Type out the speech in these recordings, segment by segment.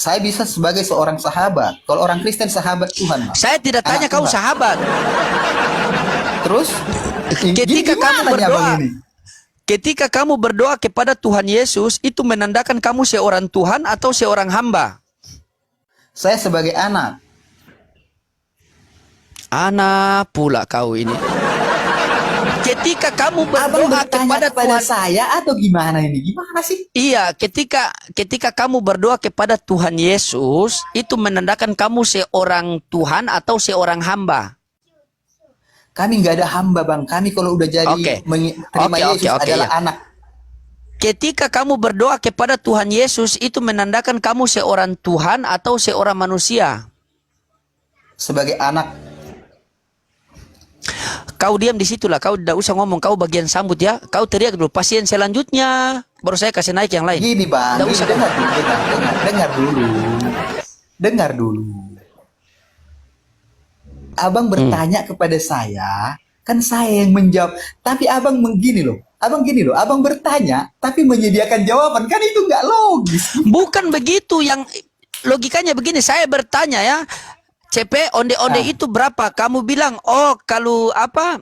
Saya bisa sebagai seorang sahabat. Kalau orang Kristen sahabat Tuhan, Bang. Saya tidak tanya Anak kau Tuhan. sahabat. Terus Ketika kamu gimana nih, Abang, berdoa, ini? ketika kamu berdoa kepada Tuhan Yesus, itu menandakan kamu seorang Tuhan atau seorang hamba? Saya sebagai anak. Anak pula kau ini. Ketika kamu Abang berdoa bertanya kepada kepada Tuhan, saya atau gimana ini? Gimana sih? iya, ketika kamu berdoa kepada Tuhan Yesus, itu menandakan kamu seorang Tuhan atau seorang hamba. Kami nggak ada hamba, Bang. Kami kalau udah jadi Oke. terima Yesus adalah Iya. anak. Ketika kamu berdoa kepada Tuhan Yesus, itu menandakan kamu seorang Tuhan atau seorang manusia. Sebagai anak. Kau diam di situlah, kau tidak usah ngomong, kau bagian sambut ya. Kau teriak dulu, pasien selanjutnya, baru saya kasih naik yang lain. Gini, Bang. Tidak Gini, usah dengar dulu. Dengar dulu. Abang bertanya kepada saya, kan saya yang menjawab. Tapi abang gini loh. Abang bertanya, tapi menyediakan jawaban. Kan itu nggak logis. Bukan begitu, yang logikanya begini, saya bertanya ya, CP onde-onde itu berapa? Kamu bilang, oh kalau apa,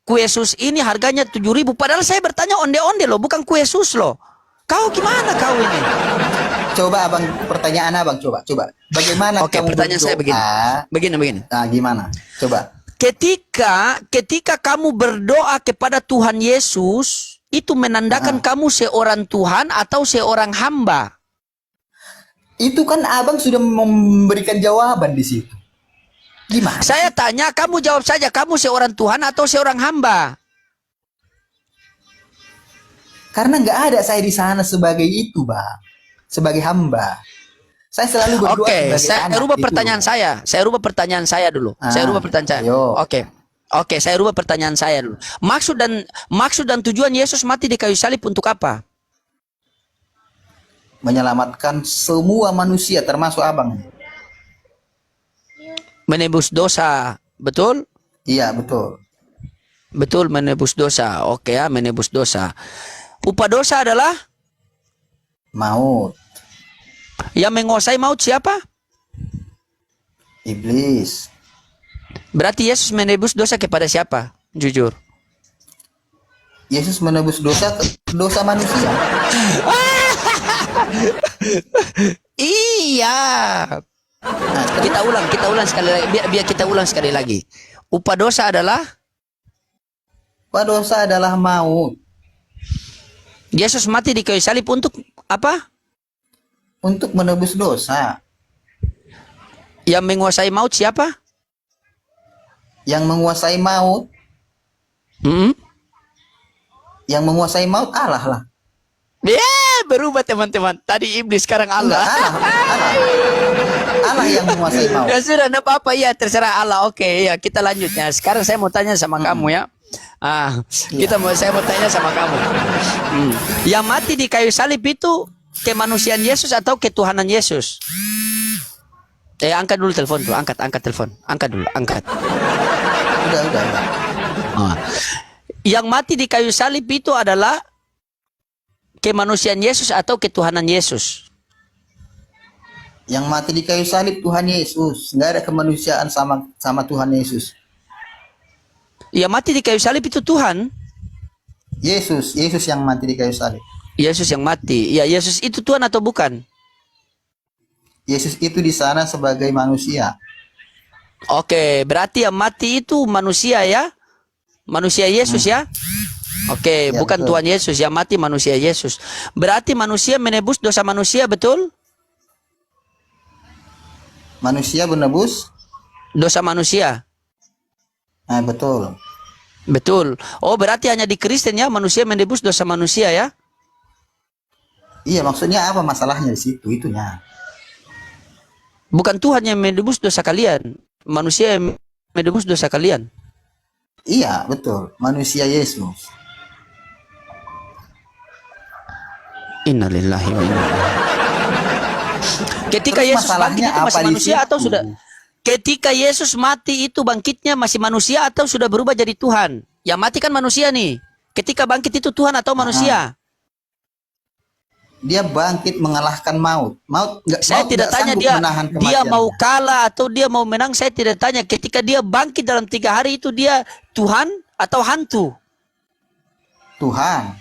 kue sus ini harganya 7.000. Padahal saya bertanya onde-onde loh, bukan kue sus loh. Kau gimana kau ini? Coba abang, pertanyaan abang, coba. Bagaimana Oke, kamu pertanyaan saya berdoa? begini. Nah, gimana? Coba. Ketika kamu berdoa kepada Tuhan Yesus, itu menandakan kamu seorang Tuhan atau seorang hamba. Itu kan abang sudah memberikan jawaban di situ. Gimana? Saya tanya, kamu jawab saja, kamu seorang Tuhan atau seorang hamba? Karena nggak ada saya di sana sebagai itu, Bang. Sebagai hamba. Saya selalu berdoa Oke, sebagai saya anak. rubah gitu. pertanyaan saya. Saya rubah pertanyaan saya dulu. Saya rubah pertanyaan. Ayo. Oke, saya rubah pertanyaan saya dulu. Maksud dan tujuan Yesus mati di kayu salib untuk apa? Menyelamatkan semua manusia, termasuk abang. Menebus dosa, betul? Iya, betul. Betul, menebus dosa. Oke ya, menebus dosa. Upah dosa adalah Maut. yang menguasai maut siapa? Iblis. Berarti Yesus menebus dosa kepada siapa? Jujur. Yesus menebus dosa manusia. Iya. Nah, Kita ulang sekali lagi. Biar kita ulang sekali lagi. Upah dosa adalah dosa adalah maut. Yesus mati di kayu salib untuk apa? Untuk menebus dosa. Yang menguasai maut siapa? Yang menguasai maut. Yang menguasai maut Allah lah. Berubah teman-teman. Tadi iblis, sekarang Allah. Allah yang menguasai maut. Ya sudah, enggak apa-apa ya, terserah Allah. Oke, ya kita lanjut ya. Sekarang saya mau tanya sama kamu ya. Saya mau tanya sama kamu. Yang mati di kayu salib itu kemanusiaan Yesus atau ketuhanan Yesus? Angkat dulu telepon tuh, angkat telepon. Angkat dulu. Udah. Yang mati di kayu salib itu adalah kemanusiaan Yesus atau ketuhanan Yesus? Yang mati di kayu salib Tuhan Yesus. Nggak ada kemanusiaan sama Tuhan Yesus. Yang mati di kayu salib itu Tuhan. Yesus yang mati di kayu salib. Yesus yang mati. Ya, Yesus itu Tuhan atau bukan? Yesus itu di sana sebagai manusia. Oke, berarti yang mati itu manusia ya? Manusia Yesus ya? Oke, Ya, bukan betul. Tuhan Yesus, yang mati manusia Yesus. Berarti manusia menebus dosa manusia, betul? Manusia menebus Dosa manusia. Nah, betul. Betul. Oh, berarti hanya di Kristen ya manusia menebus dosa manusia ya? Iya, maksudnya apa masalahnya di situ itunya? Bukan Tuhan yang menebus dosa kalian, manusia yang menebus dosa kalian. Iya, betul. Manusia Yesus. Innalillahi wa inna ilaihi. Ketika Terus Yesus bangkit masalahnya itu masih apa di manusia atau situ? sudah? Ketika Yesus mati itu bangkitnya masih manusia atau sudah berubah jadi Tuhan? Yang mati kan manusia nih. Ketika bangkit itu Tuhan atau manusia? Dia bangkit mengalahkan maut. Saya Maut tidak nggak tanya sanggup dia menahan dia mau kematiannya. kalah atau dia mau menang. Saya tidak tanya. Ketika dia bangkit dalam 3 hari itu, dia Tuhan atau hantu? Tuhan.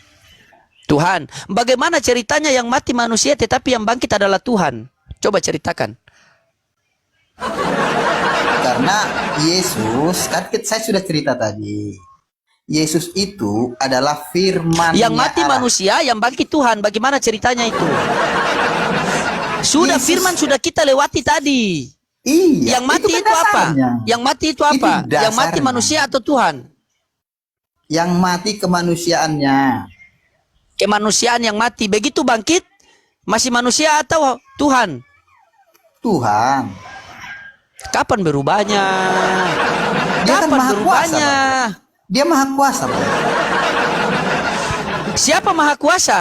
Tuhan. Bagaimana ceritanya yang mati manusia tetapi yang bangkit adalah Tuhan? Coba ceritakan. Karena Yesus, kan saya sudah cerita tadi. Yesus itu adalah firman Yang mati manusia, yang bangkit Tuhan. Bagaimana ceritanya itu? Sudah Yesus- firman sudah kita lewati tadi. Iya, Yang mati kan itu apa? dasarnya. Yang mati itu Itu apa? Yang mati dasarnya. manusia atau Tuhan? Yang mati kemanusiaannya. Kemanusiaan yang mati. Begitu bangkit, masih manusia atau Tuhan? Tuhan. Kapan berubahnya? Dia kan Kapan maha berubahnya? kuasa, Dia maha kuasa, Bang. Siapa maha kuasa?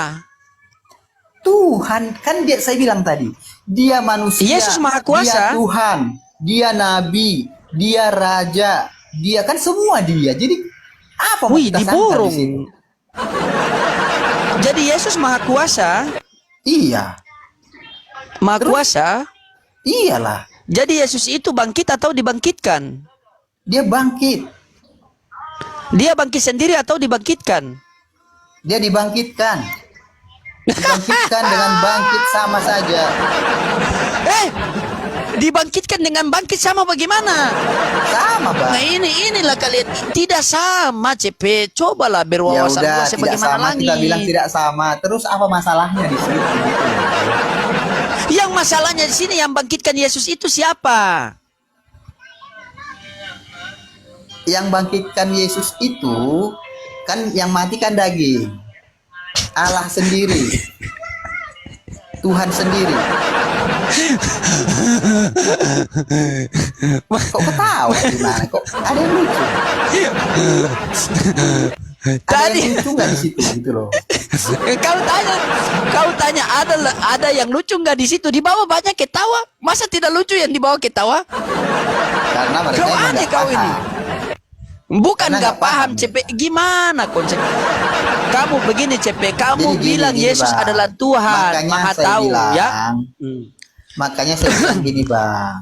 Tuhan, kan saya bilang tadi, dia manusia, Yesus maha kuasa. dia Tuhan, dia nabi, dia raja, dia kan semua dia. Jadi apa mau Wih, kita sangkal diborong. di situ? Jadi Yesus maha kuasa, Iya, maha kuasa. iyalah, Jadi Yesus itu bangkit atau dibangkitkan? dia bangkit, Dia bangkit sendiri atau dibangkitkan? dia dibangkitkan, dibangkitkan dengan bangkit sama saja. Dibangkitkan dengan bangkit sama bagaimana? Sama, Bang. Nah inilah kalian tidak sama, CP. Cobalah Ya berwawasan udah, luas tidak sebagaimana sama, kita langit. bilang tidak sama. Terus apa masalahnya di situ? Gitu. Yang masalahnya di sini yang bangkitkan Yesus itu siapa? Yang bangkitkan Yesus itu kan yang mati kan daging. Allah sendiri. Tuhan sendiri. Kok ketawa gimana? Kok ada yang lucu? Ada Tadi yang lucu nggak di situ gitu loh? kau tanya ada yang lucu nggak di situ? Di bawah banyak ketawa. Masa tidak lucu yang di bawah ketawa? Karena mereka Kau emang aneh nggak kau paham. ini. Bukan Karena nggak nggak paham, paham. CP. Gimana konsep? Kamu begini, CP. Kamu Jadi bilang gini, Yesus Bang. adalah Tuhan, Makanya Maha saya Tahu, bilang, ya. Makanya saya bilang gini, Bang.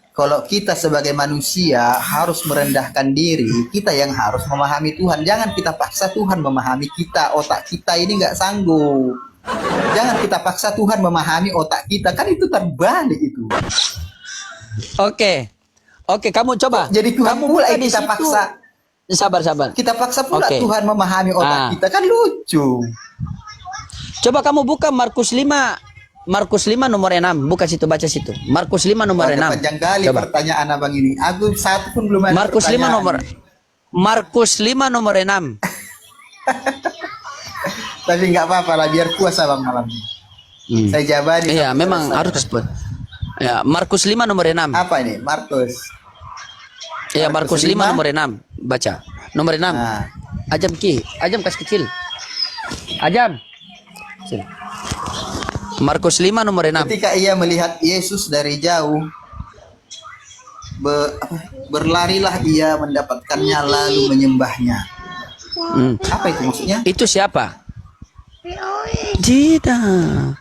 Kalau kita sebagai manusia harus merendahkan diri, kita yang harus memahami Tuhan. Jangan kita paksa Tuhan memahami kita. Otak kita ini nggak sanggup. Jangan kita paksa Tuhan memahami otak kita. Kan itu terbalik itu. Oke, kamu coba. Jadi Tuhan kamu pula buka yang di kita situ. paksa. Sabar. Kita paksa pula Oke. Tuhan memahami otak kita. Kan lucu. Coba kamu buka Markus 5 nomor 6. Buka situ, baca situ. Markus 5 nomor Wah, 6. panjang kali Coba. pertanyaan abang ini. Aku satu pun belum ada Markus 5 pertanyaan. nomor Markus 5 nomor 6. Tapi nggak apa-apa lah, biar puas abang malam ini. Saya jawab. Iya, memang harus respon. Ya, Markus 5 nomor 6. Apa ini? Markus. Iya, Markus 5 5. nomor 6. Baca. Nomor 6. Nah, Ajam kas kecil. Ajam. Kecil. Markus 5 nomor 6. ketika ia melihat Yesus dari jauh, berlarilah ia mendapatkannya lalu menyembahnya. Apa itu maksudnya? Itu siapa? Tidak.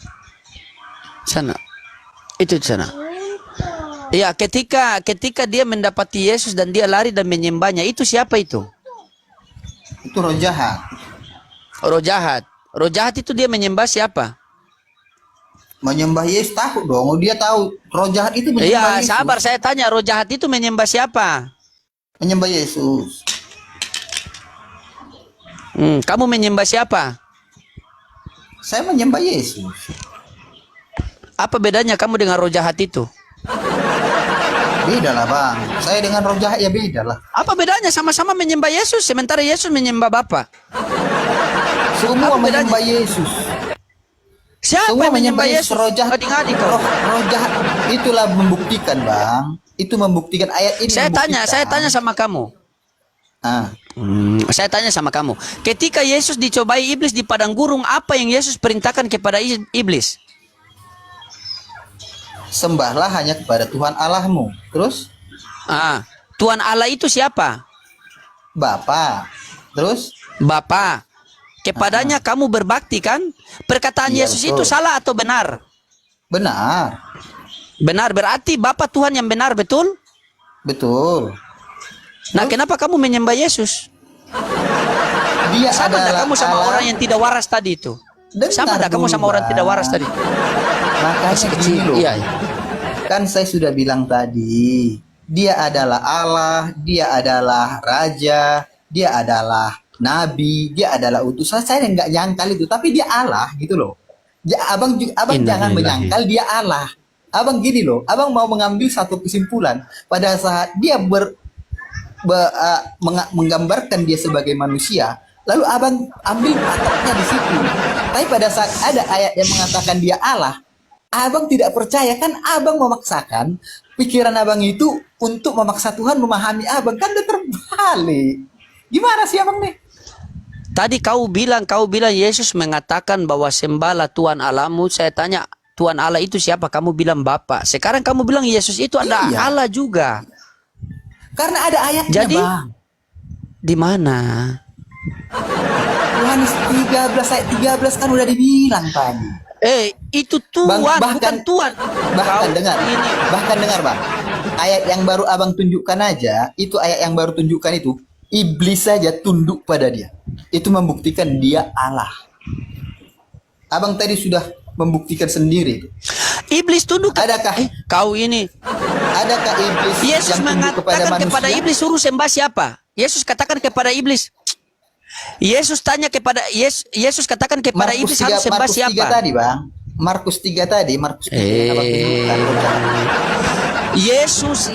Sana. Itu di sana. Iya, ketika dia mendapati Yesus dan dia lari dan menyembahnya, itu siapa itu? Itu roh jahat. Roh jahat. Roh jahat itu dia menyembah siapa? Menyembah Yesus, takut dong. Dia tahu roh jahat itu menyembah Iya, Yesus. sabar, saya tanya, roh jahat itu menyembah siapa? Menyembah Yesus. Kamu menyembah siapa? Saya menyembah Yesus. Apa bedanya kamu dengan roh jahat itu? Beda lah bang. Saya dengan roh jahat ya beda lah. Apa bedanya? Sama-sama menyembah Yesus, sementara Yesus menyembah Bapa. Semua Apa bedanya? menyembah Yesus. Siapa Semua yang menyembah menyembah Yesus? Roh jahat. Adik-adik kau. Roh jahat. Itulah membuktikan bang. Itu membuktikan ayat ini. Saya membuktikan. tanya sama kamu. Saya tanya sama kamu. Ketika Yesus dicobai iblis di padang gurung, apa yang Yesus perintahkan kepada iblis? Sembahlah hanya kepada Tuhan Allahmu. Terus? Tuhan Allah itu siapa? Bapa. Terus? Bapa. kepadanya kamu berbakti kan? Perkataan Iya, Yesus betul. itu salah atau benar? Benar. Benar, berarti Bapa Tuhan yang benar, betul? Betul. Nah, kenapa kamu menyembah Yesus? Dia Sama adalah enggak kamu sama Allah. orang yang tidak waras tadi itu? Dengar Sama enggak kamu dulu, sama orang Bang. tidak waras tadi? Makanya Masih gini kecil. loh. Iya. Kan saya sudah bilang tadi, dia adalah Allah, dia adalah Raja, dia adalah Nabi, dia adalah utusan. Saya nggak nyangkal itu, tapi dia Allah gitu loh. Abang jangan Innalillahi. menyangkal dia Allah. Abang gini loh, abang mau mengambil satu kesimpulan pada saat dia menggambarkan dia sebagai manusia, lalu abang ambil patoknya di situ. Tapi pada saat ada ayat yang mengatakan dia Allah, abang tidak percaya, kan abang memaksakan pikiran abang itu untuk memaksa Tuhan memahami abang, kan udah terbalik. Gimana sih abang nih? Tadi kau bilang Yesus mengatakan bahwa sembahlah Tuhan Allahmu. Saya tanya, Tuhan Allah itu siapa? Kamu bilang Bapa. Sekarang kamu bilang Yesus itu ada Iya. Allah juga. Karena ada ayatnya, Jadi, Bang. di mana? Yohanes 13 ayat 13 kan udah dibilang tadi. Itu Tuhan, bukan Tuhan. Bahkan Kau dengar, ini. bahkan dengar, Bang. Ayat yang baru abang tunjukkan aja, itu ayat yang baru tunjukkan itu, iblis saja tunduk pada dia. Itu membuktikan dia Allah. Abang tadi sudah membuktikan sendiri. Iblis tunduk. Adakah Kau ini. adakah iblis Yesus yang tunduk kepada mengatakan kepada manusia? iblis suruh sembah siapa? Yesus katakan kepada iblis. Yesus tanya kepada Yesus katakan kepada iblis harus sembah Markus 3 siapa? tadi, Bang. Markus 3 tadi, Markus 3 yang abang tunjukkan.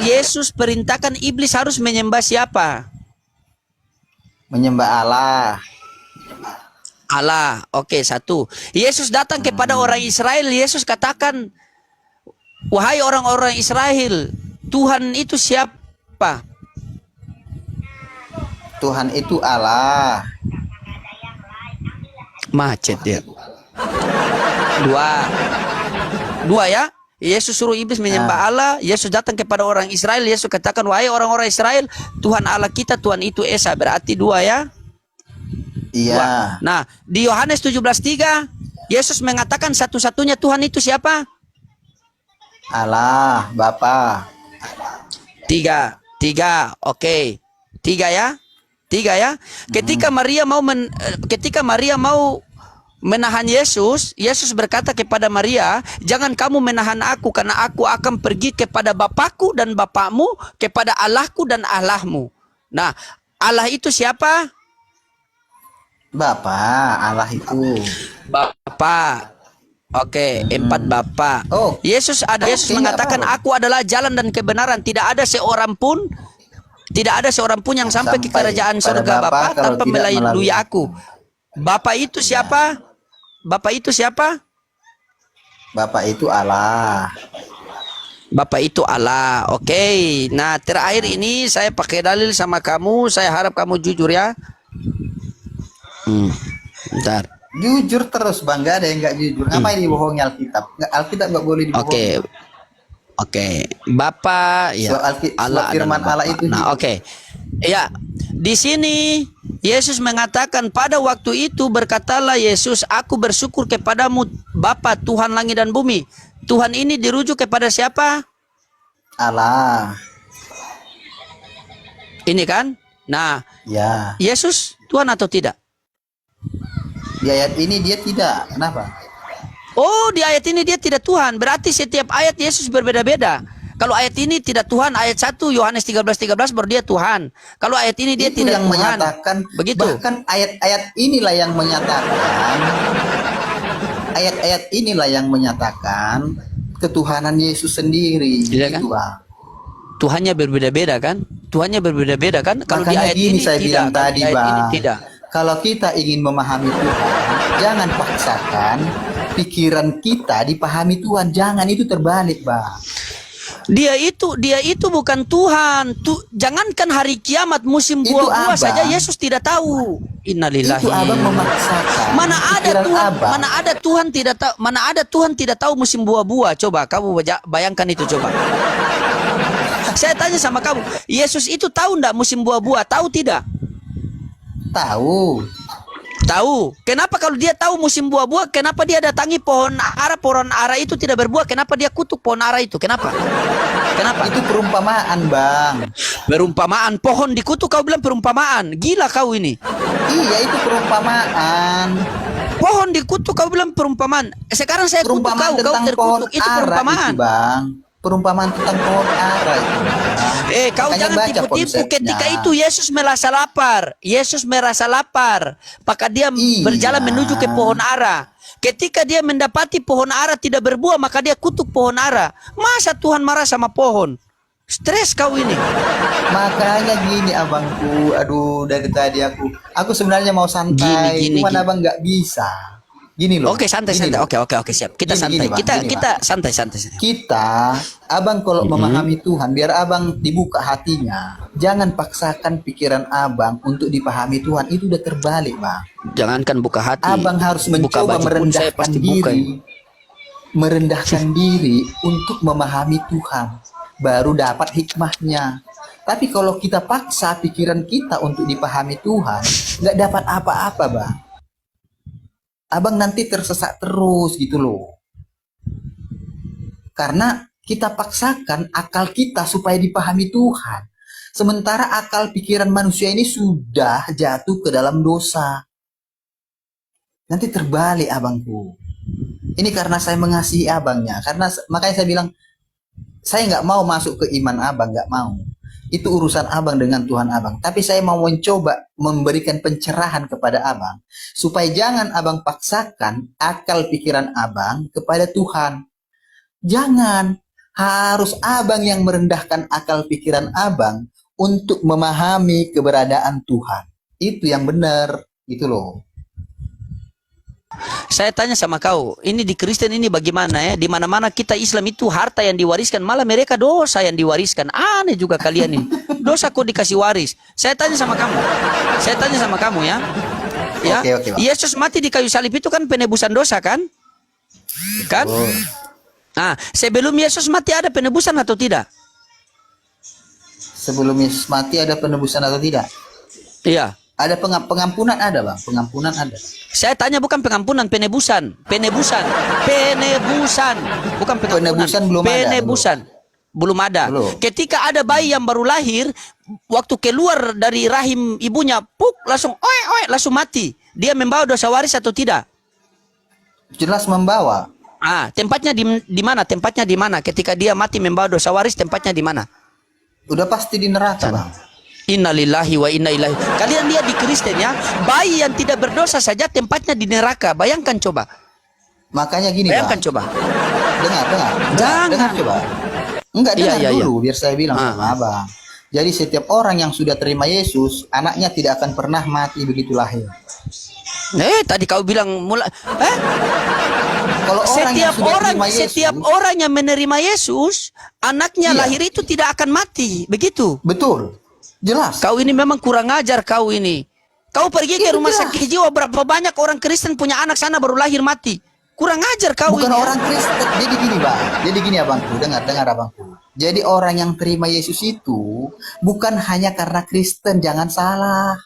Yesus perintahkan iblis harus menyembah siapa? Menyembah Allah. Allah. Oke, satu. Yesus datang kepada orang Israel. Yesus katakan, wahai orang-orang Israel, Tuhan itu siapa? Tuhan itu Allah. Macet dia. Dua ya. Yesus suruh iblis menyembah Allah. Yesus datang kepada orang Israel. Yesus katakan, wahai orang-orang Israel, Tuhan Allah kita, Tuhan itu Esa. Berarti dua ya. Iya. Nah, di Yohanes 17:3, Yesus mengatakan satu-satunya Tuhan itu siapa? Allah, Bapa. Tiga, oke. Tiga ya. Ketika Maria mau menahan Yesus, Yesus berkata kepada Maria, jangan kamu menahan aku, karena aku akan pergi kepada Bapakku dan Bapakmu, kepada Allahku dan Allahmu. Nah, Allah itu siapa? Bapa, Allah itu. Bapa. Oke, 4 Bapa. Oh. Yesus Oke, mengatakan, nggak apa-apa. aku adalah jalan dan kebenaran. Tidak ada seorang pun yang sampai ke Sampai kerajaan pada surga Bapa Bapa kalau tanpa tidak melalui melalui aku. Bapa itu siapa? Bapa itu siapa? Bapa itu Allah. Bapa itu Allah. Oke. Nah, terakhir ini saya pakai dalil sama kamu. Saya harap kamu jujur ya. Bentar. Jujur terus, Bang. Gak ada yang nggak jujur. Ngapain dibohongi Alkitab? Alkitab nggak boleh dibohongi. Oke. Bapa ya. Sebab firman adalah Allah Bapa. itu Nah, oke. Ya, di sini Yesus mengatakan pada waktu itu berkatalah Yesus, aku bersyukur kepadamu Bapa Tuhan langit dan bumi. Tuhan ini dirujuk kepada siapa? Allah. Ini kan? Nah, Ya. Yesus Tuhan atau tidak? Di ayat ini dia tidak. Kenapa? Oh, di ayat ini dia tidak Tuhan. Berarti setiap ayat Yesus berbeda-beda. Kalau ayat ini tidak Tuhan, ayat 1 Yohanes 13:13 baru dia Tuhan. Kalau ayat ini dia Itu tidak yang Tuhan. menyatakan. Begitu. Bahkan ayat-ayat inilah yang menyatakan. Ayat-ayat inilah yang menyatakan ketuhanan Yesus sendiri. Iya kan? Gitu, Bang. Tuhannya berbeda-beda kan? Tuhannya berbeda-beda kan? Kalau di Makanya ayat gini ini saya tidak, bilang kalau tadi, di ayat ini Bang. tidak. Kalau kita ingin memahami Tuhan, jangan paksakan pikiran kita dipahami Tuhan. Jangan, itu terbalik, Bang. Dia itu bukan Tuhan. Jangankan hari kiamat musim Itu buah-buah Abang. saja Yesus tidak tahu. Innalillahi. Itu abang memaksakan. Mana ada pikiran Tuhan, abang. mana ada Tuhan tidak tahu musim buah-buah. Coba kamu bayangkan itu coba. Saya tanya sama kamu, Yesus itu tahu enggak musim buah-buah? Tahu tidak? Tahu. Tahu. Kenapa kalau dia tahu musim buah-buah, kenapa dia datangi pohon ara itu tidak berbuah? Kenapa dia kutuk pohon ara itu? Kenapa? Kenapa? Itu perumpamaan, Bang. Perumpamaan. Pohon dikutuk kau bilang perumpamaan. Gila kau ini. Iya, itu perumpamaan. Pohon dikutuk kau bilang perumpamaan. Sekarang saya kutuk Perumpamaan kau tentang pohon terkutuk. Itu ara perumpamaan. itu, Bang. Perumpamaan tentang pohon ara itu, Bang. Kau Makanya jangan baca tipu-tipu. konsepnya. Ketika itu Yesus merasa lapar. Yesus merasa lapar. Maka dia berjalan Iya. menuju ke pohon ara. Ketika dia mendapati pohon ara tidak berbuah, maka dia kutuk pohon ara. Masa Tuhan marah sama pohon? Stres kau ini. Makanya gini abangku, aduh dari tadi aku sebenarnya mau santai, Gini. cuman abang nggak bisa. Gini loh. Oke, santai. Gini loh. Oke, siap. Kita Gini, santai. gini, Bang, gini, Kita Bang. santai. Kita, abang kalau memahami Tuhan, biar abang dibuka hatinya. Jangan paksakan pikiran abang untuk dipahami Tuhan. Itu udah terbalik, Bang. Jangankan buka hati. Abang harus Buka mencoba baju pun saya merendahkan pasti buka. diri, merendahkan diri untuk memahami Tuhan. Baru dapat hikmahnya. Tapi kalau kita paksa pikiran kita untuk dipahami Tuhan, nggak dapat apa-apa, Bang. Abang nanti tersesat terus gitu loh. Karena kita paksakan akal kita supaya dipahami Tuhan. Sementara akal pikiran manusia ini sudah jatuh ke dalam dosa. Nanti terbalik abangku. Ini karena saya mengasihi abangnya. Karena makanya saya bilang, saya nggak mau masuk ke iman abang, nggak mau. Itu urusan abang dengan Tuhan abang. Tapi saya mau mencoba memberikan pencerahan kepada abang. Supaya jangan abang paksakan akal pikiran abang kepada Tuhan. Jangan. Harus abang yang merendahkan akal pikiran abang untuk memahami keberadaan Tuhan. Itu yang benar. Gitu loh. Saya tanya sama kau, ini di Kristen ini bagaimana ya? Di mana-mana kita Islam itu harta yang diwariskan, malah mereka dosa yang diwariskan. Aneh juga kalian ini. Dosa kok dikasih waris. Saya tanya sama kamu. Ya. Ya. Oke, Bang. Yesus mati di kayu salib itu kan penebusan dosa kan? Kan? Oh. Nah, sebelum Yesus mati ada penebusan atau tidak? Sebelum Yesus mati ada penebusan atau tidak? Iya. Ada pengampunan ada, Bang. Pengampunan ada. Saya tanya bukan pengampunan, penebusan. Bukan pengampunan. Penebusan belum ada. Penebusan. Belum ada. Belum. Ketika ada bayi yang baru lahir, waktu keluar dari rahim ibunya, langsung langsung mati. Dia membawa dosa waris atau tidak? Jelas membawa. Tempatnya di mana? Tempatnya di mana? Ketika dia mati membawa dosa waris, tempatnya di mana? Udah pasti di neraka, Bang. Innalillahi wa inna ilaihi. Kalian lihat di Kristen ya, bayi yang tidak berdosa saja tempatnya di neraka. Bayangkan coba. Makanya gini, Bayangkan Bang. coba. Dengar coba. Enggak, dengar dulu biar saya bilang sama Abang. Jadi setiap orang yang sudah terima Yesus, anaknya tidak akan pernah mati begitu lahir. Tadi kau bilang Kalau setiap orang yang menerima Yesus, anaknya lahir itu tidak akan mati, begitu. Betul. Jelas. Kau ini memang kurang ajar kau ini. Kau pergi ke rumah sakit jiwa, berapa banyak orang Kristen punya anak sana baru lahir mati. Kurang ajar kau Bukan ini. orang Kristen. Jadi gini, Bang. Jadi gini, abangku. Dengar abangku. Jadi orang yang terima Yesus itu bukan hanya karena Kristen, jangan salah.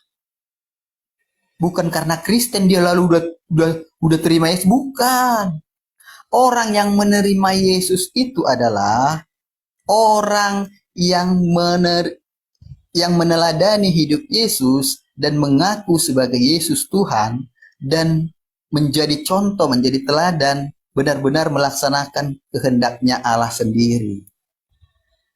Bukan karena Kristen dia lalu udah terima Yesus, bukan. Orang yang menerima Yesus itu adalah orang yang meneladani hidup Yesus dan mengaku sebagai Yesus Tuhan dan menjadi contoh, menjadi teladan, benar-benar melaksanakan kehendaknya Allah sendiri.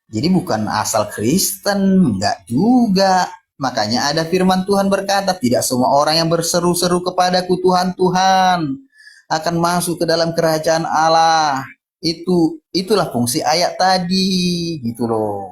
Jadi bukan asal Kristen, enggak juga. Makanya ada firman Tuhan berkata, tidak semua orang yang berseru-seru kepadaku Tuhan, Tuhan akan masuk ke dalam kerajaan Allah. Itulah fungsi ayat tadi, gitu loh.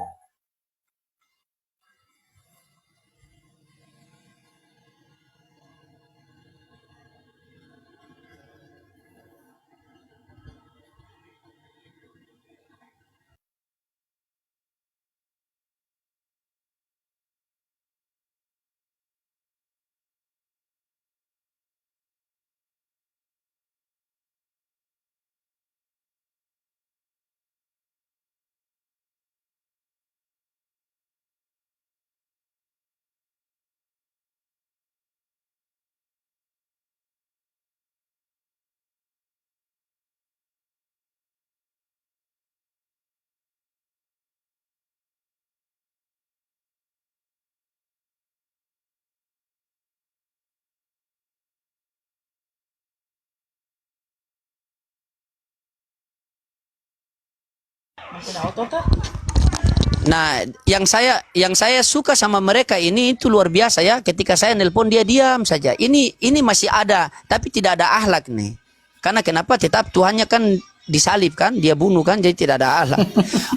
Nah, yang saya suka sama mereka ini itu luar biasa ya. Ketika saya nelpon dia diam saja. Ini masih ada, tapi tidak ada akhlak nih. Karena kenapa? Tetap Tuhannya kan disalib kan, dia bunuh kan, jadi tidak ada akhlak.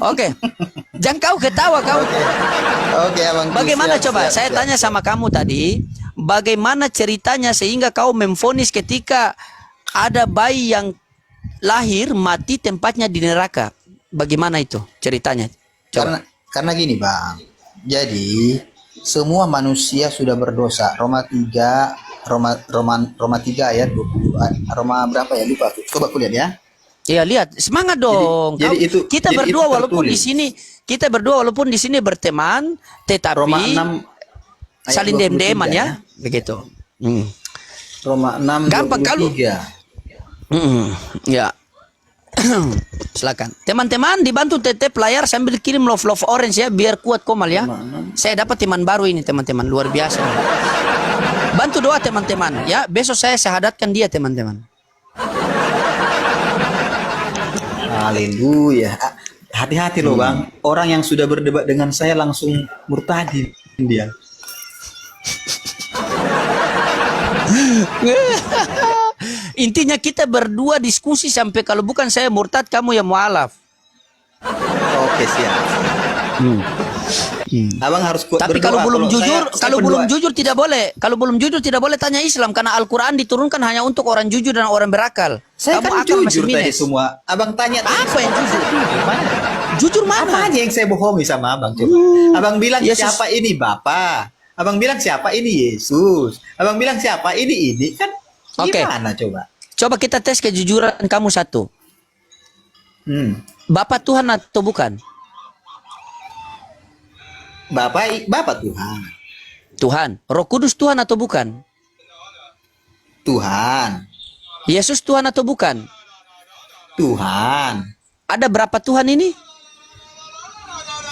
Oke. Jangan kau ketawa kau. Oke, Abang. Bagaimana Siap, coba? siap, Saya siap. tanya sama kamu tadi, bagaimana ceritanya sehingga kau memvonis ketika ada bayi yang lahir mati tempatnya di neraka? Bagaimana itu ceritanya? Coba. Karena gini, Bang. Jadi semua manusia sudah berdosa. Roma 3 ayat 20. Roma berapa ya? Lupa aku. Coba aku lihat ya. Iya lihat, semangat dong. jadi itu- kita jadi berdua itu walaupun di tertulis. sini walaupun di sini berteman, tetapi Roma 6 ayat saling 23 dem-deman ya, begitu. Roma 6 Gampang kalau- 23. Ya. Silakan. Teman-teman dibantu tetep layar sambil kirim love orange ya biar kuat Komal ya. Saya dapat teman baru ini teman-teman, luar biasa. Bantu doa teman-teman ya. Besok saya syahadatkan dia teman-teman. Haleluya. Hati-hati loh, Bang. Orang yang sudah berdebat dengan saya langsung murtadin dia. Intinya kita berdua diskusi sampai kalau bukan saya murtad kamu yang mualaf. Oke, siap. Abang harus kuat Tapi berdoa. kalau belum jujur, saya kalau belum berdoa. jujur tidak boleh. Kalau belum jujur tidak boleh tanya Islam karena Al-Qur'an diturunkan hanya untuk orang jujur dan orang berakal. Saya Kamu kan akal masih jujur tadi minus. semua. Abang tanya Apa yang jujur? Mana? Jujur Apa mana? aja yang saya bohongi sama Abang coba? Abang bilang Yesus. siapa ini Bapa? Abang bilang siapa ini Yesus? Abang bilang siapa ini kan? Oke. Gimana coba? Coba kita tes kejujuran kamu satu. Bapak Tuhan atau bukan? Bapak Tuhan. Tuhan. Roh Kudus Tuhan atau bukan? Tuhan. Yesus Tuhan atau bukan? Tuhan. Ada berapa Tuhan ini?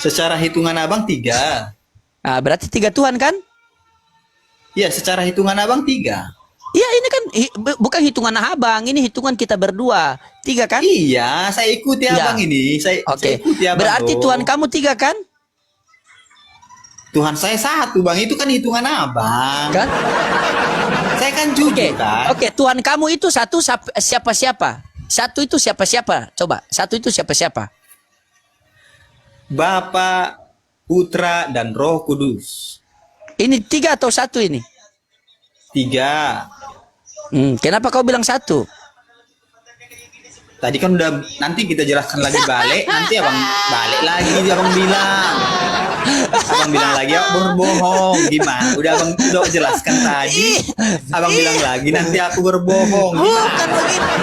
Secara hitungan Abang 3. Nah, berarti 3 Tuhan kan? Ya, secara hitungan Abang 3. Iya, ini kan bukan hitungan abang, ini hitungan kita berdua. 3 kan? Iya, saya ikuti Ya. Abang ini. Saya Oke. ikuti Abang. Berarti loh. Tuhan kamu 3 kan? Tuhan saya 1, Bang. Itu kan hitungan Abang. Kan? Saya kan jujur Oke. kan. Oke, Tuhan kamu itu satu siapa-siapa? Satu itu siapa-siapa? Coba, satu itu siapa-siapa? Bapa, Putra, dan Roh Kudus. Ini 3 atau 1 ini? 3. Kenapa kau bilang 1? Tadi kan udah, nanti kita jelaskan lagi balik. Nanti Abang balik lagi, Abang bilang. Abang bilang lagi, berbohong. Gimana? Udah jelaskan tadi. Abang bilang lagi, nanti aku berbohong. Gimana? Bukan begitu.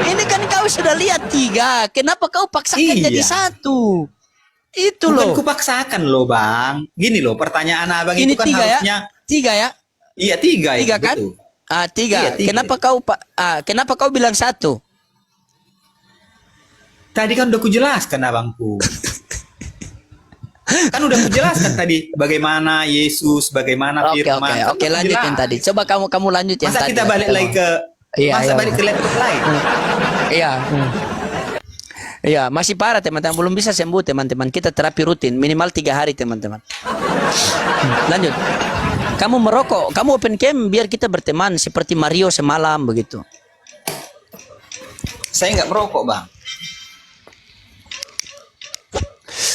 Ini kan kau sudah lihat 3. Kenapa kau paksakan Iya. jadi 1? Itu Bukan loh. kupaksakan loh, Bang. Gini loh, pertanyaan Abang Ini itu kan 3 ya? harusnya 3 ya? iya 3 ya. 3 kan? Betul. 3. Iya, 3. Kenapa kau bilang 1? Tadi kan udah kujelaskan Abangku. Kan udah kujelaskan tadi bagaimana Yesus, bagaimana Oke, firman. Kan oke, udah lanjut yang kujelaskan. tadi. Coba kamu lanjut yang Masa tadi. kita balik lagi ke Iya, masa iya. balik ke laptop lain? Iya. Iya, masih parah teman-teman, belum bisa sembuh teman-teman. Kita terapi rutin minimal 3 hari teman-teman. Lanjut. Kamu merokok, kamu open cam biar kita berteman seperti Mario semalam begitu. Saya nggak merokok, Bang.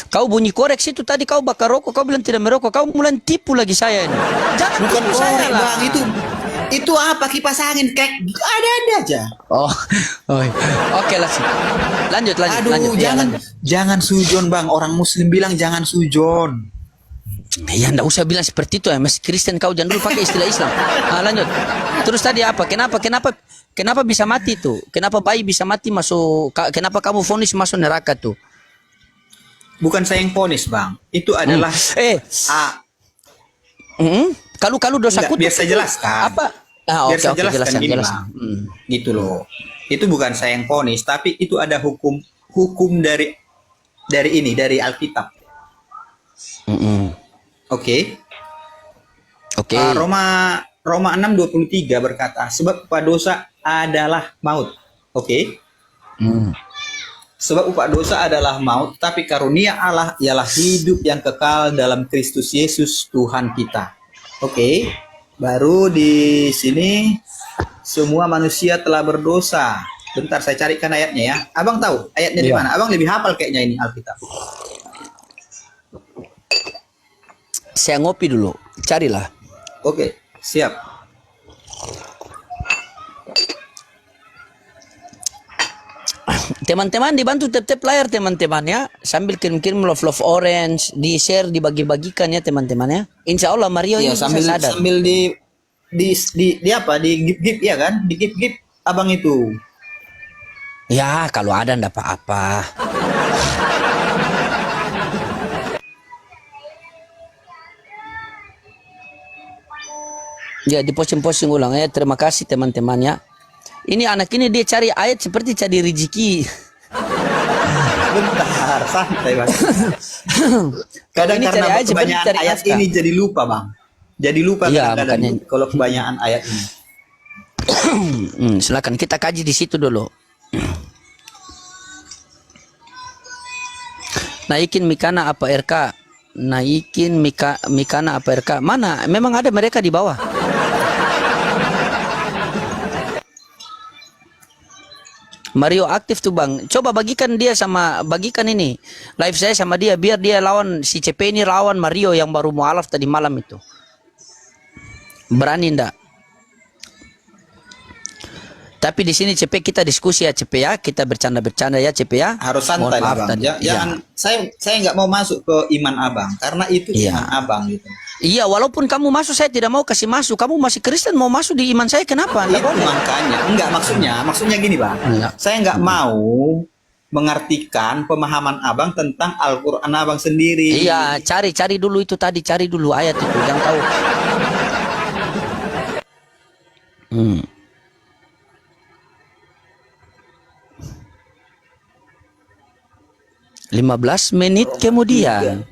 Kau bunyi koreksi itu tadi kau bakar rokok, kau bilang tidak merokok, kau mulai tipu lagi saya ini. Jangan Bukan tipu saya korek, lah. Bang. Itu apa, kipas angin kayak ada aja. Oh, oke lah. Lanjut. Aduh, Iya, jangan lanjut. jangan sujon, Bang. Orang Muslim bilang jangan sujon. Ya enggak usah bilang seperti itu ya, masih Kristen kau jangan dulu pakai istilah Islam. Lanjut. Terus tadi apa? Kenapa bisa mati tuh? Kenapa bayi bisa mati masuk? Kenapa kamu vonis masuk neraka tuh? Bukan saya yang ponis, Bang. Itu adalah Kalau dosaku Enggak, biar saya jelaskan. Apa? Biar saya jelaskan jelaskan, gini, jelaskan. Bang. Gitu loh. Itu bukan saya yang ponis, tapi itu ada hukum dari Alkitab. Oke. Oke. Roma 6:23 berkata, sebab dosa adalah maut. Oke. Sebab upah dosa adalah maut, tapi karunia Allah ialah hidup yang kekal dalam Kristus Yesus Tuhan kita. Oke, baru di sini semua manusia telah berdosa. Bentar saya carikan ayatnya ya. Abang tahu ayatnya di Iya. mana? Abang lebih hafal kayaknya ini Alkitab. Saya ngopi dulu, carilah. Oke, siap. Teman-teman dibantu tap-tap layar teman-teman ya, sambil kirim-kirim love orange, di share, dibagi-bagikan ya teman-teman ya. Insya Allah Mario Iya, ini bisa sadar. sambil di apa? Di gip-gip ya kan? Di gip-gip abang itu. Ya kalau ada ndak apa-apa. Ya diposting-posting ulang ya. Terima kasih teman-teman ya. Ini anak ini dia cari ayat seperti cari rezeki. Bentar, santai bang. Kadang Ini cari karena ayat seperti kebanyakan cari ayat naskah. ini jadi lupa bang. Jadi lupa Iya, kadang-kadang makanya. kalau kebanyakan ayat ini. Silakan kita kaji di situ dulu. Naikin Mikana apa RK? Naikin Mikana apa RK? Mana? Memang ada mereka di bawah. Mario aktif tuh bang. Coba bagikan dia bagikan ini live saya sama dia biar dia lawan si CP ini, lawan Mario yang baru mualaf tadi malam itu. Berani ndak? Tapi di sini CP kita diskusi ya CP ya, kita bercanda-bercanda ya CP ya. Harus santai Mohon lah maaf bang. tadi. Jangan, saya nggak mau masuk ke iman abang karena itu Iya. iman abang gitu. Iya, walaupun kamu masuk saya tidak mau kasih masuk. Kamu masih Kristen mau masuk di iman saya, kenapa? Nggak Itu boleh. makanya enggak maksudnya gini bang. Enggak. Saya nggak mau mengartikan pemahaman abang tentang Al-Quran abang sendiri. Iya, cari dulu itu tadi, cari dulu ayat itu yang tahu. 15 menit kemudian.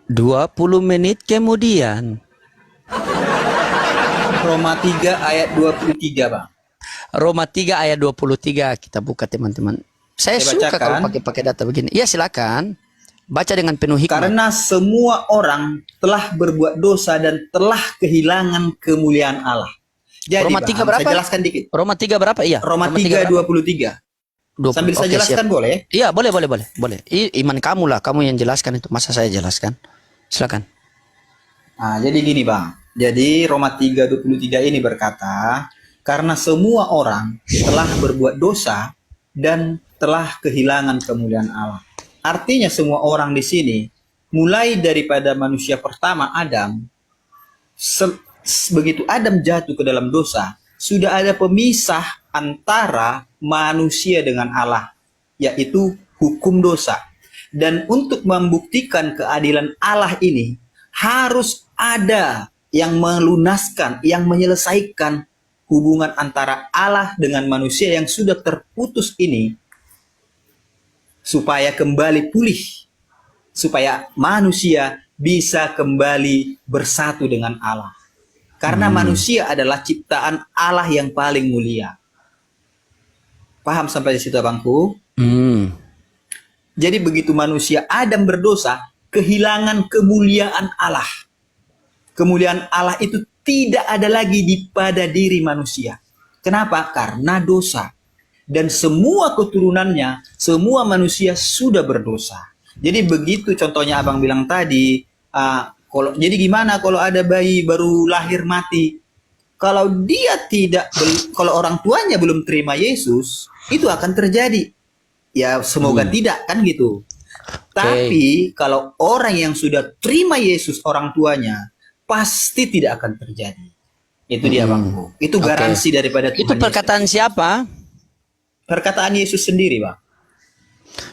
Dua 20 menit kemudian. Roma 3 ayat 23 bang. Roma 3 ayat 23 kita buka teman-teman. Saya suka kalau bacakan. pakai data begini. Iya silakan. Baca dengan penuh hikmah. Karena semua orang telah berbuat dosa dan telah kehilangan kemuliaan Allah. Jadi Roma bang, 3 berapa? saya jelaskan dikit. Roma 3 berapa? Iya. Roma 3 berapa? 23. 20. Sambil saya Oke, jelaskan siap. boleh? Iya, boleh. Iman kamu lah, kamu yang jelaskan itu. Masa saya jelaskan? Silakan. Nah, jadi gini bang. Jadi Roma 3:23 ini berkata, karena semua orang telah berbuat dosa dan telah kehilangan kemuliaan Allah. Artinya semua orang di sini, mulai daripada manusia pertama Adam, begitu Adam jatuh ke dalam dosa, sudah ada pemisah antara manusia dengan Allah, yaitu hukum dosa. Dan untuk membuktikan keadilan Allah ini, harus ada yang melunaskan, yang menyelesaikan hubungan antara Allah dengan manusia yang sudah terputus ini, supaya kembali pulih, supaya manusia bisa kembali bersatu dengan Allah. Karena manusia adalah ciptaan Allah yang paling mulia. Paham sampai di situ abangku? Jadi begitu manusia Adam berdosa, kehilangan kemuliaan Allah. Kemuliaan Allah itu tidak ada lagi pada diri manusia. Kenapa? Karena dosa. Dan semua keturunannya, semua manusia sudah berdosa. Jadi begitu contohnya abang bilang tadi, jadi gimana kalau ada bayi baru lahir mati? Kalau dia kalau orang tuanya belum terima Yesus, itu akan terjadi. Ya semoga tidak kan gitu. Tapi kalau orang yang sudah terima Yesus orang tuanya, pasti tidak akan terjadi. Itu dia bang. Itu garansi daripada Tuhan. Itu perkataan Yesus. siapa? Perkataan Yesus sendiri bang.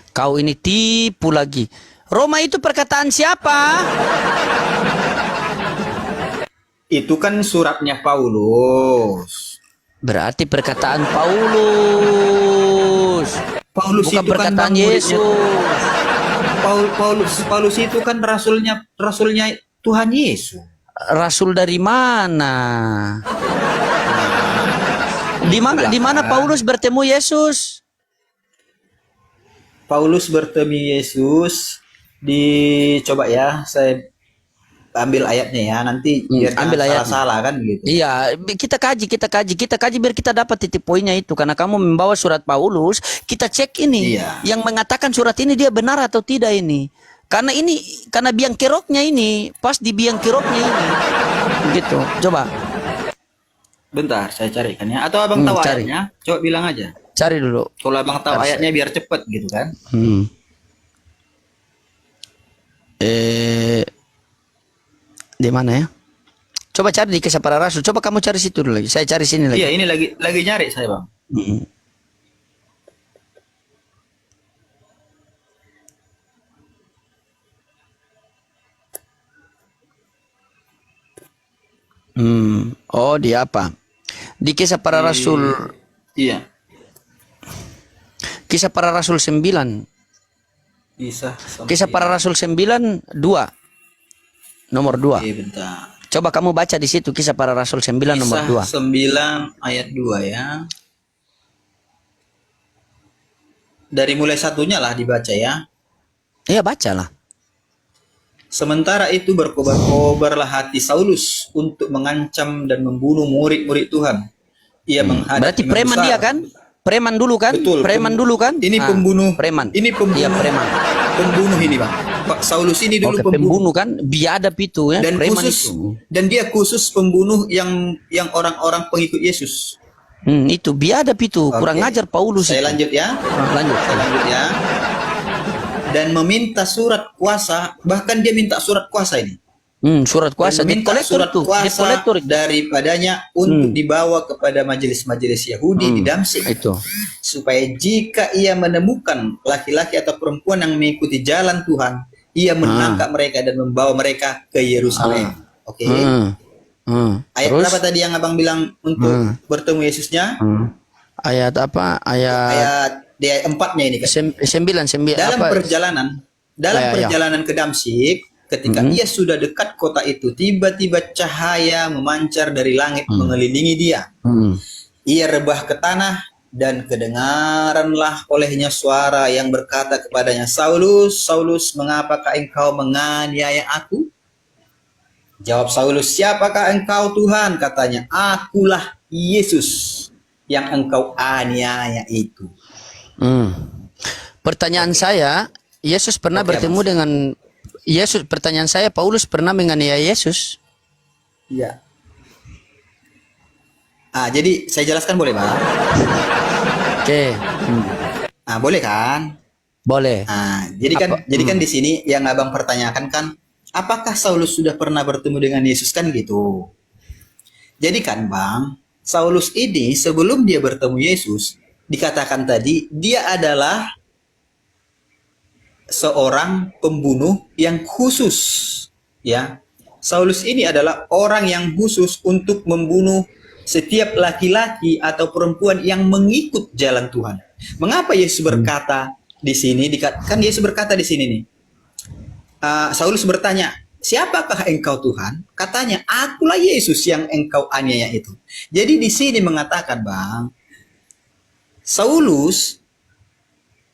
Kau ini tipu lagi. Roma itu perkataan siapa? Itu kan suratnya Paulus. Berarti perkataan Paulus. Paulus Bukan itu kan perkataan bang, muridnya. Yesus. Paulus itu kan rasulnya Tuhan Yesus. rasul dari mana? Di mana Paulus bertemu Yesus? Paulus bertemu Yesus dicoba ya, saya ambil ayatnya ya, nanti biar ambil jangan ayatnya. salah-salah kan gitu. Iya, kita kaji biar kita dapat titik poinnya itu. Karena kamu membawa surat Paulus, kita cek ini Iya. yang mengatakan surat ini dia benar atau tidak ini. Karena biang keroknya ini, pas di biang keroknya ini, gitu. Coba Bentar, saya carikan ya. Atau abang tahu cari. ayatnya? Coba bilang aja. Cari dulu. Kalau abang tahu ayatnya biar cepet gitu kan. Di mana ya? Coba cari di Kisah Para Rasul. Coba kamu cari situ dulu lagi. Saya cari sini lagi. Iya, ini lagi nyari saya, Bang. Oh, di apa? Di Kisah Para Rasul. Iya. Kisah Para Rasul 9. Bisa. Kisah Para Rasul 9 2. Nomor 2. Oke, bentar. Coba kamu baca di situ Kisah Para Rasul 9 nomor 2. Kisah 9 ayat 2 ya. Dari mulai satunya lah dibaca ya. Iya, bacalah. Sementara itu berkobar-kobarlah hati Saulus untuk mengancam dan membunuh murid-murid Tuhan. Ia menghadap Berarti imam preman besar. dia kan? Preman dulu kan? Betul. Preman dulu kan? Ini Ah, pembunuh. Preman. Ini pembunuh. Iya, preman. Pembunuh ini, Bang. Pak Saulus ini dulu Oke, pembunuh kan? Biadab itu ya, Dan preman khusus itu. dan dia khusus pembunuh yang orang-orang pengikut Yesus. Itu biadab itu, kurang Oke. ngajar Paulus Saya itu. lanjut ya. Lanjut. Saya lanjut ya. Dan meminta surat kuasa, bahkan dia minta surat kuasa ini. Surat kuasa, Dan debt meminta collector surat itu, debt kuasa collector itu. daripadanya untuk dibawa kepada majelis-majelis Yahudi di Damsyik, Itu. supaya jika ia menemukan laki-laki atau perempuan yang mengikuti jalan Tuhan, ia menangkap mereka dan membawa mereka ke Yerusalem. Oke. Ayat Terus berapa tadi yang abang bilang untuk bertemu Yesusnya? ayat apa? Ayat di ayat 4-nya ini kan. 9 Dalam apa? perjalanan ke Damsyik, ketika ia sudah dekat kota itu, tiba-tiba cahaya memancar dari langit mengelilingi dia. Ia rebah ke tanah dan kedengaranlah olehnya suara yang berkata kepadanya, Saulus, Saulus, mengapakah engkau menganiaya aku? Jawab Saulus, siapakah engkau Tuhan? Katanya, akulah Yesus yang engkau aniaya itu. Pertanyaan saya, Yesus pernah Oke, bertemu Mas. dengan Yesus. Pertanyaan saya, Paulus pernah menganiaya Yesus? Iya. Jadi saya jelaskan boleh, Bang? Oke. Boleh kan? Boleh. Jadi kan di sini yang abang pertanyakan kan, apakah Saulus sudah pernah bertemu dengan Yesus kan gitu? Jadi kan, Bang, Saulus ini sebelum dia bertemu Yesus, dikatakan tadi dia adalah seorang pembunuh yang khusus, ya. Saulus ini adalah orang yang khusus untuk membunuh setiap laki-laki atau perempuan yang mengikut jalan Tuhan. Mengapa Yesus berkata di sini? Kan Yesus berkata di sini nih. Saulus bertanya, siapakah engkau Tuhan? Katanya, akulah Yesus yang engkau aniaya itu. Jadi di sini mengatakan, Bang, Saulus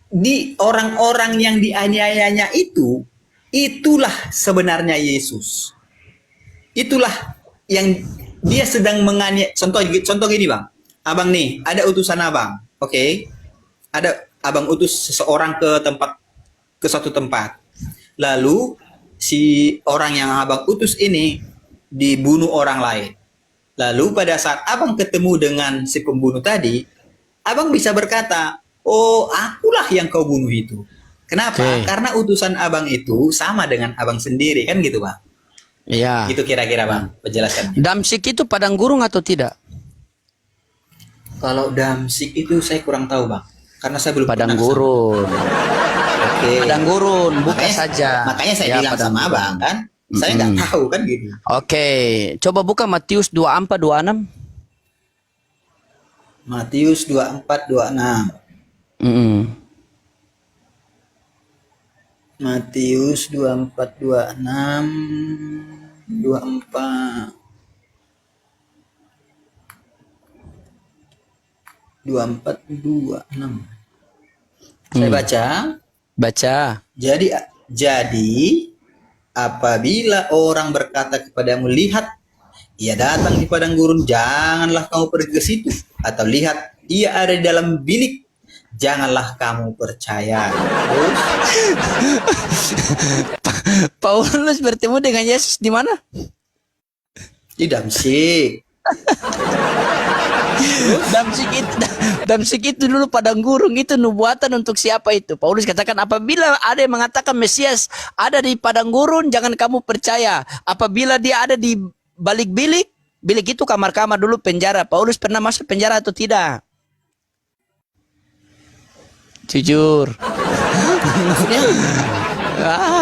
di orang-orang yang dianiayanya itu, itulah sebenarnya Yesus. Itulah yang dia sedang menganiaya. Contoh gini, Bang. Abang nih, ada utusan abang. Oke. Ada abang utus seseorang ke suatu tempat. Lalu si orang yang abang utus ini dibunuh orang lain. Lalu pada saat abang ketemu dengan si pembunuh tadi, abang bisa berkata, oh, akulah yang kau bunuh itu. Kenapa? Oke. Karena utusan abang itu sama dengan abang sendiri, kan gitu, Bang? Iya. Itu kira-kira, Bang, penjelasannya. Damsyik itu padang gurun atau tidak? Kalau Damsyik itu saya kurang tahu, Bang. Karena saya belum Padang pernah ke sana. gurun. Oke. Padang gurun, buka Makanya- saja. Makanya saya Ya, bilang padang sama gurun. abang kan, saya nggak tahu kan gitu. Oke, coba buka Matius 24 26. Matius 24:26. Matius 24:26. 24 26. Saya baca. Baca. Jadi apabila orang berkata kepadamu, lihat, ia datang di padang gurun, janganlah kamu pergi ke situ. Atau lihat, ia ada di dalam bilik, janganlah kamu percaya. Terus, Paulus bertemu dengan Yesus di mana? di Damsyik. Damsyik itu dulu padang gurun, itu nubuatan untuk siapa itu? Paulus katakan, apabila ada yang mengatakan Mesias ada di padang gurun, jangan kamu percaya. Apabila dia ada di balik bilik, bilik itu kamar-kamar dulu penjara. Paulus pernah masuk penjara atau tidak? Jujur.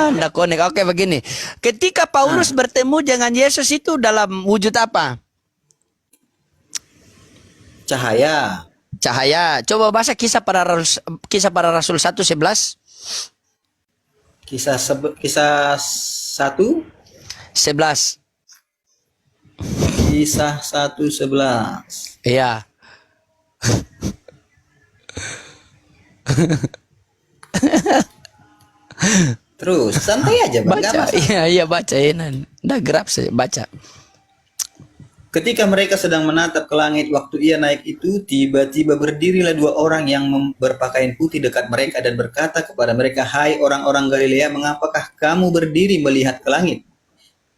Nggak konek. Oke, begini. Ketika Paulus bertemu dengan Yesus itu dalam wujud apa? Cahaya. Cahaya. Coba baca kisah para rasul 1:11. Kisah 1. 11. Kisah 1:11. Iya. Terus santai aja Bang. Nggak Baca. masalah. Iya baca ini. Udah gerap saja baca. Ketika mereka sedang menatap ke langit waktu ia naik itu, tiba-tiba berdirilah 2 orang yang berpakaian putih dekat mereka dan berkata kepada mereka, hai orang-orang Galilea, mengapakah kamu berdiri melihat ke langit?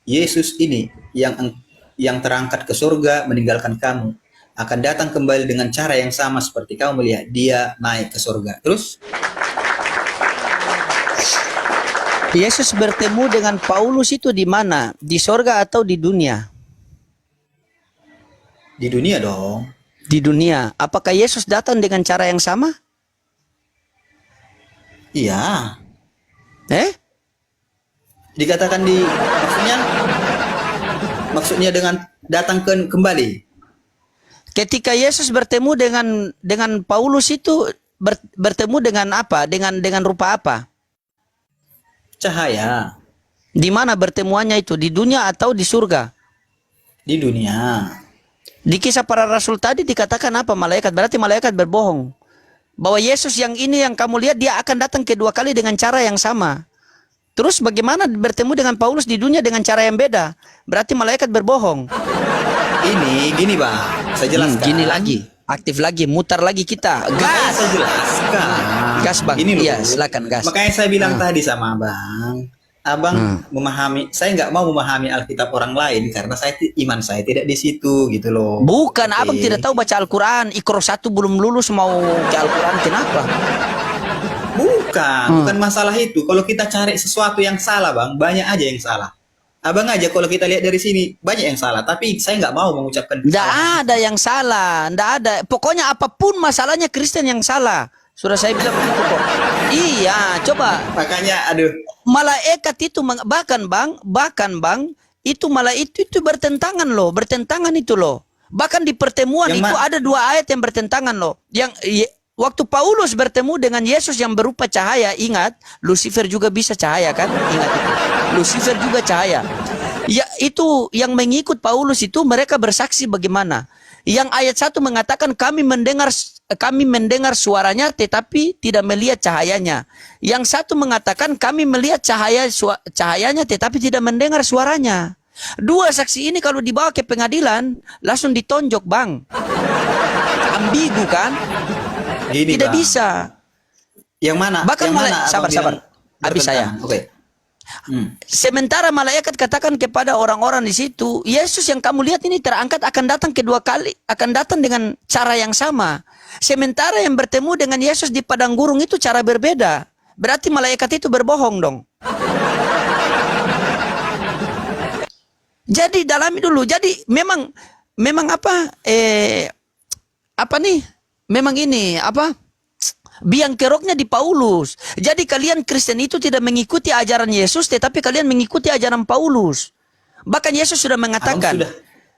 Yesus ini yang terangkat ke surga meninggalkan kamu akan datang kembali dengan cara yang sama seperti kamu melihat dia naik ke surga. Terus Yesus bertemu dengan Paulus itu di mana? Di sorga atau di dunia? di dunia dong. Di dunia. Apakah Yesus datang dengan cara yang sama? Iya. Dikatakan maksudnya dengan datang kembali. Ketika Yesus bertemu dengan Paulus itu bertemu dengan apa? Dengan rupa apa? Cahaya. Di mana bertemuannya itu? Di dunia atau di surga? Di dunia. Di kisah para rasul tadi dikatakan apa? Malaikat. Berarti malaikat berbohong. Bahwa Yesus yang ini yang kamu lihat dia akan datang kedua kali dengan cara yang sama. Terus bagaimana bertemu dengan Paulus di dunia dengan cara yang beda? Berarti malaikat berbohong. Gini Bang. Saya jelaskan. Gini lagi. Aktif lagi. Mutar lagi kita. Gas. Saya jelaskan. Gas Bang. Ini loh. Iya silakan gas. Makanya saya bilang tadi sama Abang memahami, saya nggak mau memahami Alkitab orang lain karena iman saya tidak di situ gitu loh. Bukan, Abang tidak tahu baca Al-Quran. Iqra 1 belum lulus mau ke Al-Quran, kenapa? Bukan masalah itu. Kalau kita cari sesuatu yang salah Bang, banyak aja yang salah. Abang aja kalau kita lihat dari sini banyak yang salah, tapi saya nggak mau mengucapkan. Nggak ada yang salah, nggak ada. Pokoknya apapun masalahnya Kristen yang salah. Sudah saya bilang begitu kok. Iya, coba. Makanya aduh. Malaikat itu bahkan bang itu itu bertentangan loh, bertentangan itu loh. Bahkan di pertemuan itu ada 2 ayat yang bertentangan loh. Waktu Paulus bertemu dengan Yesus yang berupa cahaya, ingat, Lucifer juga bisa cahaya kan? Ingat itu. Lucifer juga cahaya. Ya itu yang mengikut Paulus itu mereka bersaksi bagaimana? Yang ayat 1 mengatakan kami mendengar suaranya tetapi tidak melihat cahayanya. Yang 1 mengatakan kami melihat cahayanya tetapi tidak mendengar suaranya. 2 saksi ini kalau dibawa ke pengadilan langsung ditonjok Bang. Ambigu kan? Gini, tidak Bang. bisa. Yang mana? Bahkan sabar. Habis saya. Oke. Sementara malaikat katakan kepada orang-orang di situ, Yesus yang kamu lihat ini terangkat akan datang kedua kali, akan datang dengan cara yang sama. Sementara yang bertemu dengan Yesus di padang gurun itu cara berbeda. Berarti malaikat itu berbohong dong. Jadi dalami dulu. Jadi memang Memang ini biang keroknya di Paulus. Jadi kalian Kristen itu tidak mengikuti ajaran Yesus, tetapi kalian mengikuti ajaran Paulus. Bahkan Yesus sudah mengatakan,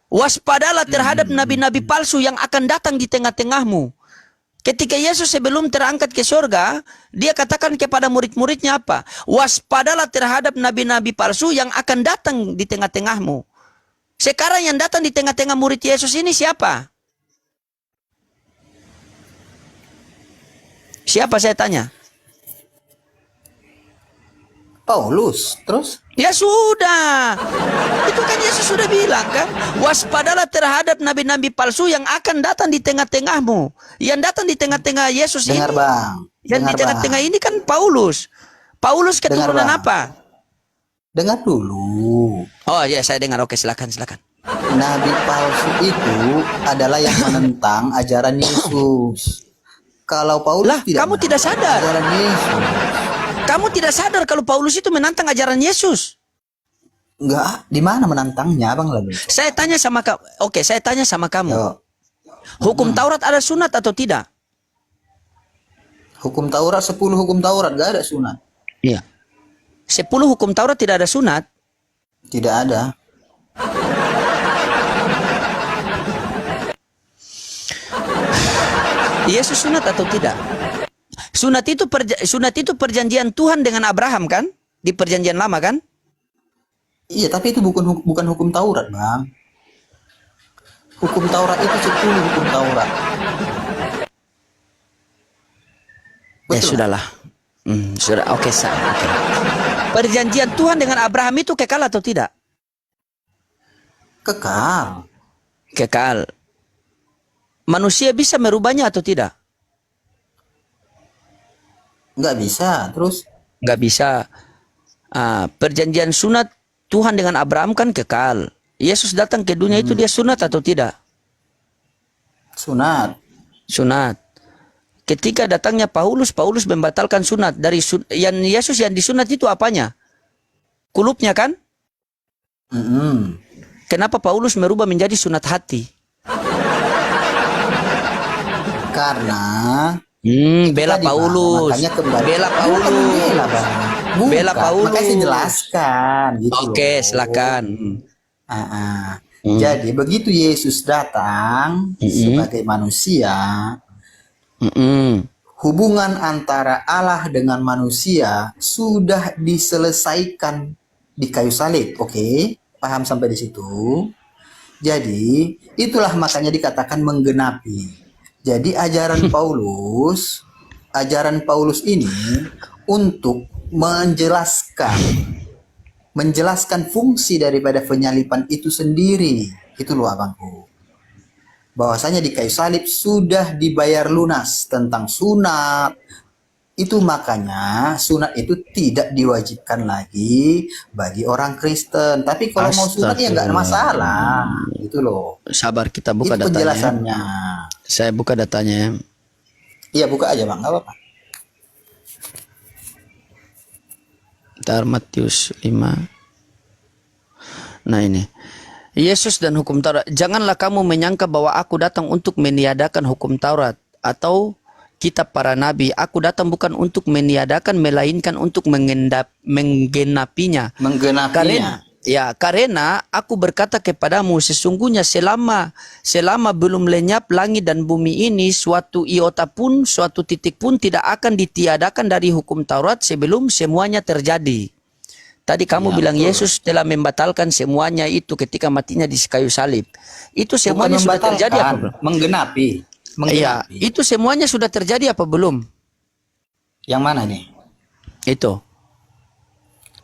waspadalah terhadap nabi-nabi palsu yang akan datang di tengah-tengahmu. Ketika Yesus sebelum terangkat ke surga, dia katakan kepada murid-muridnya apa? Waspadalah terhadap nabi-nabi palsu yang akan datang di tengah-tengahmu. Sekarang yang datang di tengah-tengah murid Yesus ini siapa? Siapa saya tanya? Paulus, terus? Ya sudah. Itu kan Yesus sudah bilang kan. Waspadalah terhadap nabi-nabi palsu yang akan datang di tengah-tengahmu. Yang datang di tengah-tengah Yesus Dengar ini. Bang. Yang di Dengar, tengah-tengah Bang. ini kan Paulus. Paulus keturunan Bang. apa? Dengar dulu. Oh ya, saya dengar. Oke, silakan. Nabi palsu itu adalah yang menentang ajaran Yesus. Kalau Paulus Lah, kamu tidak sadar. ajaran Yesus. Kamu tidak sadar kalau Paulus itu menantang ajaran Yesus. Enggak, di mana menantangnya, Bang lalu? Saya tanya sama kamu. Oke, saya tanya sama kamu. Yo, Hukum Taurat ada sunat atau tidak? hukum Taurat 10 hukum Taurat gak ada sunat. Iya. 10 hukum Taurat tidak ada sunat. Tidak ada. Yesus sunat atau tidak? Sunat itu perjanjian Tuhan dengan Abraham kan? Di perjanjian lama kan? Iya, tapi itu bukan hukum Taurat, Bang. Hukum Taurat itu 10 hukum Taurat. Ya Betul. sudahlah. Sudah. Oke. Perjanjian Tuhan dengan Abraham itu kekal atau tidak? Kekal. Kekal. Manusia bisa merubahnya atau tidak? Nggak bisa. Terus Nggak bisa. Perjanjian sunat Tuhan dengan Abraham kan kekal. Yesus datang ke dunia itu dia sunat atau tidak? sunat. Sunat. Ketika datangnya Paulus membatalkan sunat. Yang Yesus yang disunat itu apanya? Kulupnya kan? Kenapa Paulus merubah menjadi sunat hati? Karena Bela tadi, Bang, Paulus. makanya kembali. Bela Bukan Paulus. bela, Bang. Bukan. Bela Paulus. Makanya saya jelaskan gitu Oke, loh. silakan. Jadi begitu Yesus datang sebagai manusia, hubungan antara Allah dengan manusia sudah diselesaikan di kayu salib. Oke, paham sampai di situ? Jadi itulah makanya dikatakan menggenapi. Jadi ajaran Paulus ini untuk menjelaskan fungsi daripada penyalipan itu sendiri. Itu loh abangku. Bahwasanya di kayu salib sudah dibayar lunas tentang sunat. Itu makanya sunat itu tidak diwajibkan lagi bagi orang Kristen. Tapi kalau mau sunat ya nggak ada masalah. Gitu loh. Sabar, kita buka Itu datanya. penjelasannya. Saya buka datanya ya. Iya buka aja bang, nggak apa-apa. Ntar Matius 5. Nah ini. Yesus dan hukum Taurat. Janganlah kamu menyangka bahwa aku datang untuk meniadakan hukum Taurat atau kitab para nabi. Aku datang bukan untuk meniadakan, melainkan untuk menggenapinya. Karena aku berkata kepadamu, sesungguhnya selama belum lenyap langit dan bumi ini, suatu iota pun, suatu titik pun tidak akan ditiadakan dari hukum Taurat sebelum semuanya terjadi. Tadi kamu bilang betul. Yesus telah membatalkan semuanya itu ketika matinya di kayu salib. Itu semuanya sudah terjadi apa belum? Menggenapi. Iya, itu semuanya sudah terjadi apa belum? Yang mana nih? Itu.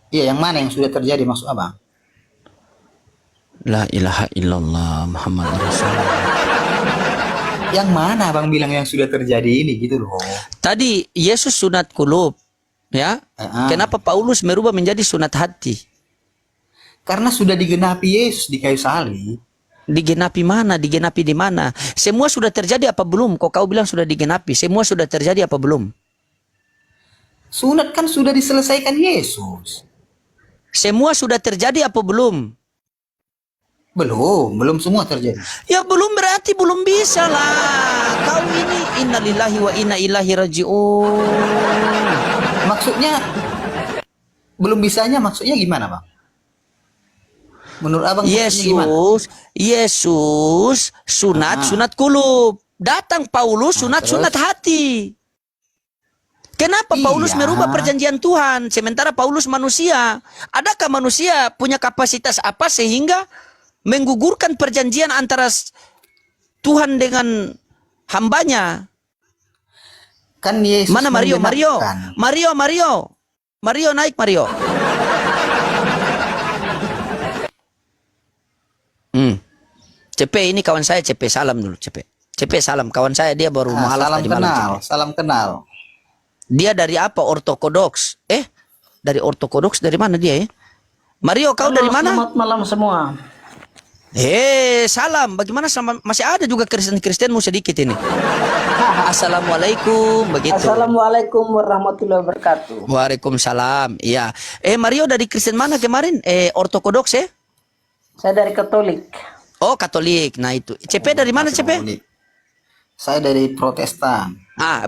Iya, yang mana yang sudah terjadi maksud abang? La ilaha illallah Muhammad Rasulullah. Yang mana abang bilang yang sudah terjadi ini gitu loh? Tadi Yesus sunat kulub. Ya, kenapa Paulus merubah menjadi sunat hati? Karena sudah digenapi Yesus di kayu salib. Digenapi mana? Digenapi di mana? Semua sudah terjadi apa belum? Kok kau bilang sudah digenapi? Semua sudah terjadi apa belum? Sunat kan sudah diselesaikan Yesus. Semua sudah terjadi apa belum? Belum semua terjadi. Ya belum berarti belum bisa lah. Kau ini innalillahi wa inna ilaihi raji'un. Maksudnya belum bisanya maksudnya gimana bang? Menurut abang Yesus sunat kulub. Datang Paulus sunat-sunat hati. Kenapa Paulus merubah perjanjian Tuhan sementara Paulus manusia? Adakah manusia punya kapasitas apa sehingga menggugurkan perjanjian antara Tuhan dengan hambanya? Kan Yesus Mana Mario? membenarkan. Mario naik Mario. CP ini kawan saya, CP salam dulu CP. CP salam, kawan saya dia baru malas Salam tadi malam. kenal, CP. salam kenal. Dia dari apa? Ortodoks. Dari ortodoks dari mana dia ya? Mario, kau dari mana? Selamat malam semua. Salam. Bagaimana sama masih ada juga Kristen-Kristenmu sedikit ini. Assalamualaikum begitu. Assalamualaikum warahmatullahi wabarakatuh. Waalaikumsalam. Iya. Mario dari Kristen mana kemarin? Ortodoks ya? Saya dari Katolik. Oh, Katolik. Nah itu. CP dari mana CP? Saya dari Protestan.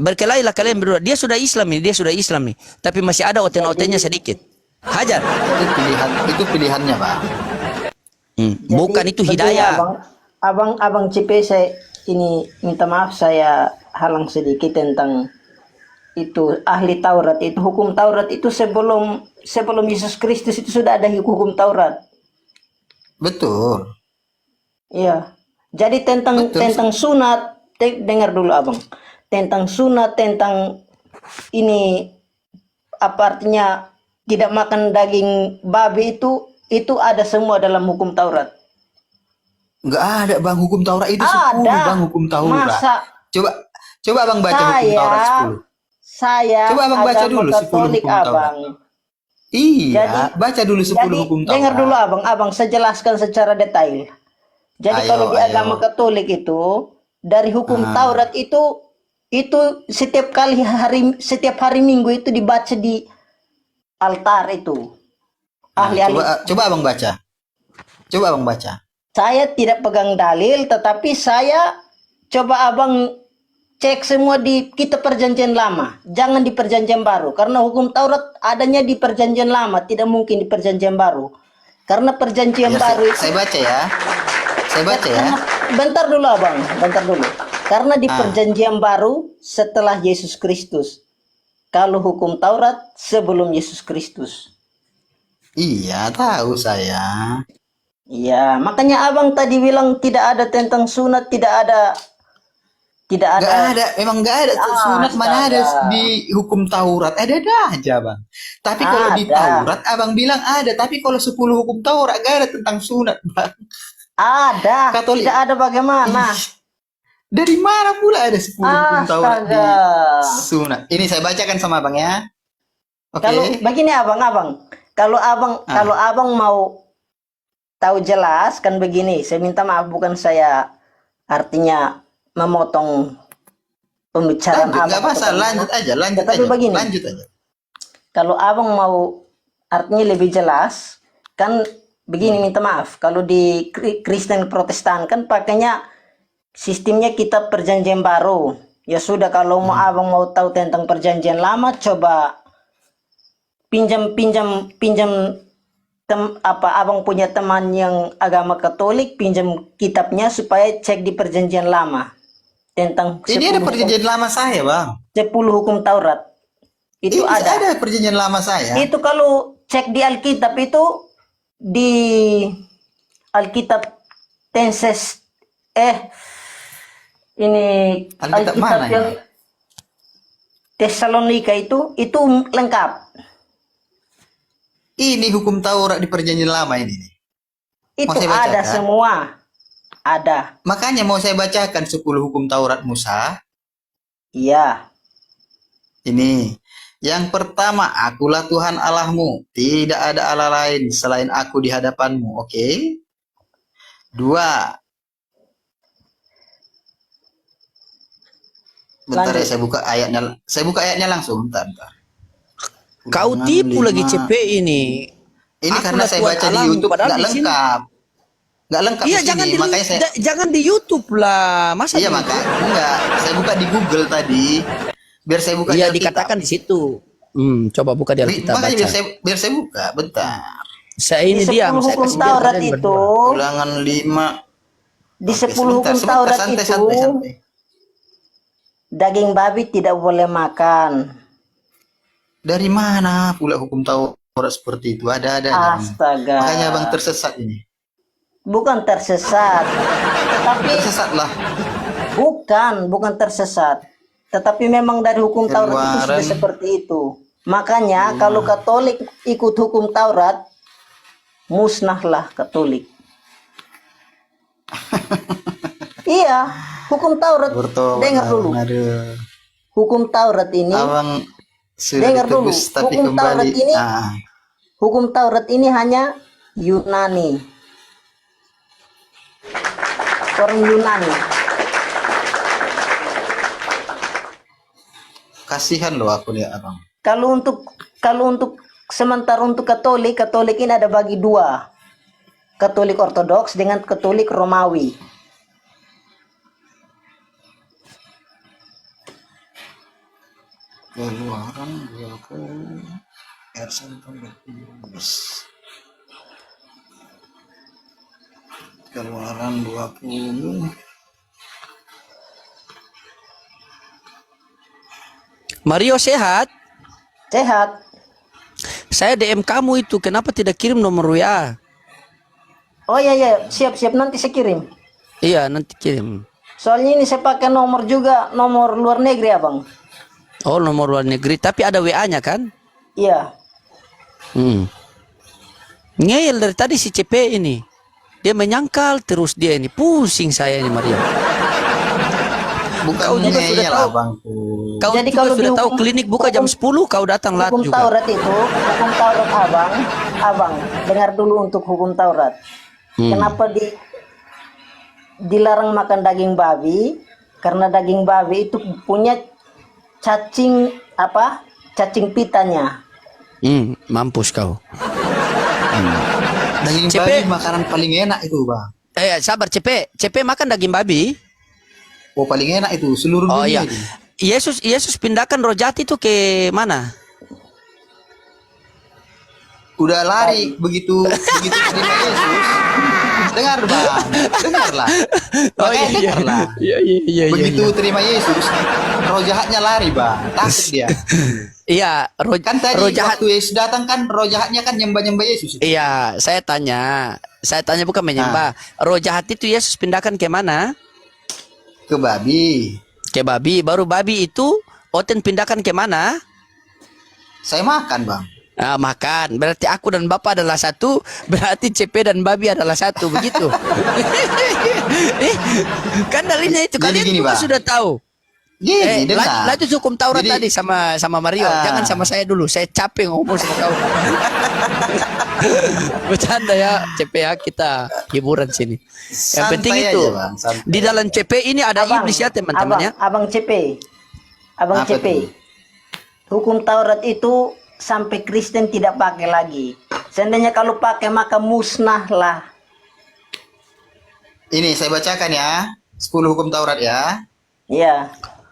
Berkelailah kalian berdua. Dia sudah Islam nih, Tapi masih ada oten-otennya sedikit. Hajar. Itu pilihannya, Pak. Bukan itu hidayah. Abang CP, saya ini minta maaf, saya halang sedikit tentang itu ahli Taurat itu, hukum Taurat itu sebelum Yesus Kristus itu sudah ada hukum Taurat. Betul. Iya. Jadi tentang sunat, dengar dulu abang. Tentang sunat, tentang ini apa artinya tidak makan daging babi itu ada semua dalam hukum Taurat. Enggak ada Bang hukum Taurat itu 10 Ada. Bang hukum Taurat. Masa Coba Abang baca hukum Taurat 10. Saya Coba Abang baca agama dulu 10 Katolik, hukum Taurat. abang. Iya, Jadi- baca dulu 10 hukum Taurat. Dengar dulu abang, saya jelaskan secara detail. Jadi kalau di agama Katolik itu dari hukum Taurat itu setiap hari Minggu itu dibaca di altar itu. Ahli-ahli. Coba Abang baca. Coba Abang baca. Saya tidak pegang dalil, tetapi saya coba abang cek semua di kitab perjanjian lama, jangan di perjanjian baru, karena hukum Taurat adanya di perjanjian lama, tidak mungkin di perjanjian baru, karena perjanjian Ya, baru saya baca ya. Saya baca ya. bentar dulu abang, bentar dulu, karena di perjanjian baru setelah Yesus Kristus, kalau hukum Taurat sebelum Yesus Kristus. Iya, tahu saya. Iya, makanya abang tadi bilang tidak ada tentang sunat, tidak ada. Nggak ada, memang nggak ada sunat, mana ada astaga. di hukum Taurat. Ada aja Bang. Tapi kalau di Ada. Taurat Abang bilang ada, tapi kalau 10 hukum Taurat nggak ada tentang sunat Bang. Ada, Katolik. tidak ada bagaimana? Dari mana pula ada 10 hukum Taurat di Astaga. sunat? Ini saya bacakan sama Abang ya. Oke. Kalau begini abang, kalau abang mau tahu jelas kan begini, saya minta maaf, bukan saya artinya memotong pembicaraan Lanjut, nggak abang. masalah, lanjut Tapi aja. begini. Lanjut aja. Kalau abang mau artinya lebih jelas, kan begini, minta maaf. Kalau di Kristen Protestan kan pakainya sistemnya kitab perjanjian baru. Ya sudah, kalau mau abang mau tahu tentang perjanjian lama, coba pinjam abang punya teman yang agama Katolik, pinjam kitabnya supaya cek di perjanjian lama tentang Ini ada perjanjian lama saya Bang. 10 hukum Taurat. Itu Ini ada. ada perjanjian lama saya. Itu kalau cek di Alkitab itu di Alkitab Tenses ini Alkitab mana yang ini? Tesalonika itu lengkap. Ini hukum Taurat di perjanjian lama ini nih. Itu Mau saya bacakan? ada semua. Ada. Makanya mau saya bacakan 10 hukum Taurat Musa. Iya. Ini. Yang pertama, akulah Tuhan Allahmu. Tidak ada Allah lain selain aku di hadapanmu. Oke. 2. Bentar ya, Lanjut. saya buka ayatnya langsung. Bentar. Kau Ulangan tipu lagi 5. CP ini. Ini Akulah karena saya Tuhan baca di Allahmu, YouTube padahal nggak di sini- lengkap. Nggak lengkap Iya, di sini, makanya saya jangan di YouTube lah. Masa iya di- makanya enggak, saya buka di Google tadi. Biar saya buka Iya, di Alkitab. dikatakan di situ. Coba buka di Alkitab Makanya baca. biar saya buka, bentar. Saya ini Di diam, 10 saya hukum kasih diam Taurat kalian itu, Ulangan 5. di Oke, 10 hukum sebentar, Taurat santai, itu, santai. daging babi tidak boleh makan. Dari mana pula hukum Taurat seperti itu? Ada aja. Astaga. Makanya abang tersesat ini. Bukan tersesat, tetapi Tersesatlah. bukan tersesat. Tetapi memang dari hukum Taurat itu sudah Keluaran. seperti itu. Makanya kalau Katolik ikut hukum Taurat, musnahlah Katolik. Iya, hukum Taurat. Bertobat. Dengar dulu. Aduh. Hukum Taurat ini, Abang sudah dengar dulu. ditebus tapi Hukum Taurat kembali. ini, Ah, hukum Taurat ini hanya Yunani. Orang Yunani. kasihan loh aku lihat abang. Kalau untuk sementara untuk Katolik ini ada bagi dua. Katolik Ortodoks dengan Katolik Romawi. Keluaran 20 ayat 19. Keluaran 20. Mario sehat? Sehat. Saya DM kamu itu, kenapa tidak kirim nomor WA? Oh iya, siap nanti saya kirim. Iya, nanti kirim. Soalnya ini saya pakai nomor juga, nomor luar negeri abang. Oh, nomor luar negeri, tapi ada WA-nya kan? Iya. Ngeyel dari tadi si CP ini. Dia menyangkal terus dia ini. Pusing saya ini Mario. Bukan Kau juga sudah ngeyel tahu. abangku. Kau Jadi juga kalau sudah tahu dihukum- klinik buka jam 10, kau datang lat Hukum juga. Taurat itu, hukum Taurat abang, dengar dulu untuk hukum Taurat. Kenapa dilarang makan daging babi? Karena daging babi itu punya cacing cacing pitanya. Mampus kau. Daging CP. babi makanan paling enak itu bang. Sabar CP. CP makan daging babi? Oh paling enak itu seluruh Oh dunia iya. itu. Yesus pindahkan roh jahat itu ke mana? Udah lari begitu terima Yesus. Dengar bang, dengarlah. Makanya dengarlah. Iya. Begitu terima Yesus, roh jahatnya lari bang, takut dia. Iya, Kan tadi roh jahat. waktu Yesus datang kan roh jahatnya kan nyembah Yesus. Iya, saya tanya bukan menyembah. Roh jahat itu Yesus pindahkan ke mana? Ke babi. Ke babi. Baru babi itu Oten pindahkan ke mana? Saya makan bang. Makan. Berarti aku dan Bapak adalah satu. Berarti CP dan babi adalah satu. Begitu. Kan dalinya itu. Jadi Kalian gini, juga Bang. sudah tahu. Gini, dengar. Lanjut hukum Taurat Jadi- tadi sama Mario. Jangan sama saya dulu. Saya capek ngomong sama kau. Bercanda ya CP ya, kita hiburan sini. Yang Santai penting aja, itu Bang, santai. di dalam CP ini ada iblis ya teman-teman ya. Abang CP. Abang Apa CP. tuh? Hukum Taurat itu sampai Kristen tidak pakai lagi. Seandainya kalau pakai maka musnahlah. Ini saya bacakan ya. 10 hukum Taurat ya. Iya.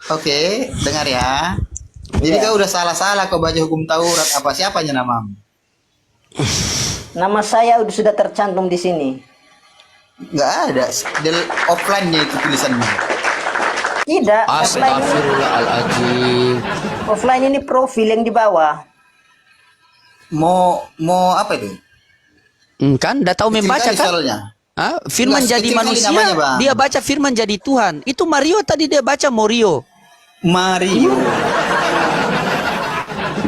Oke, dengar ya. Jadi Iya. kau udah salah-salah kau baca hukum Taurat. Apa siapanya namamu? Nama saya sudah tercantum di sini. Nggak ada. Offline-nya itu tulisannya. Tidak, Astagfirullahaladzim. offline ini profil yang di bawah. Mau apa itu? Kan udah tahu membaca Kecil kali kan? soalnya. Firman Enggak, jadi kecil kali manusia, namanya, Bang. dia baca firman jadi Tuhan. Itu Mario tadi dia baca Morio. Mario.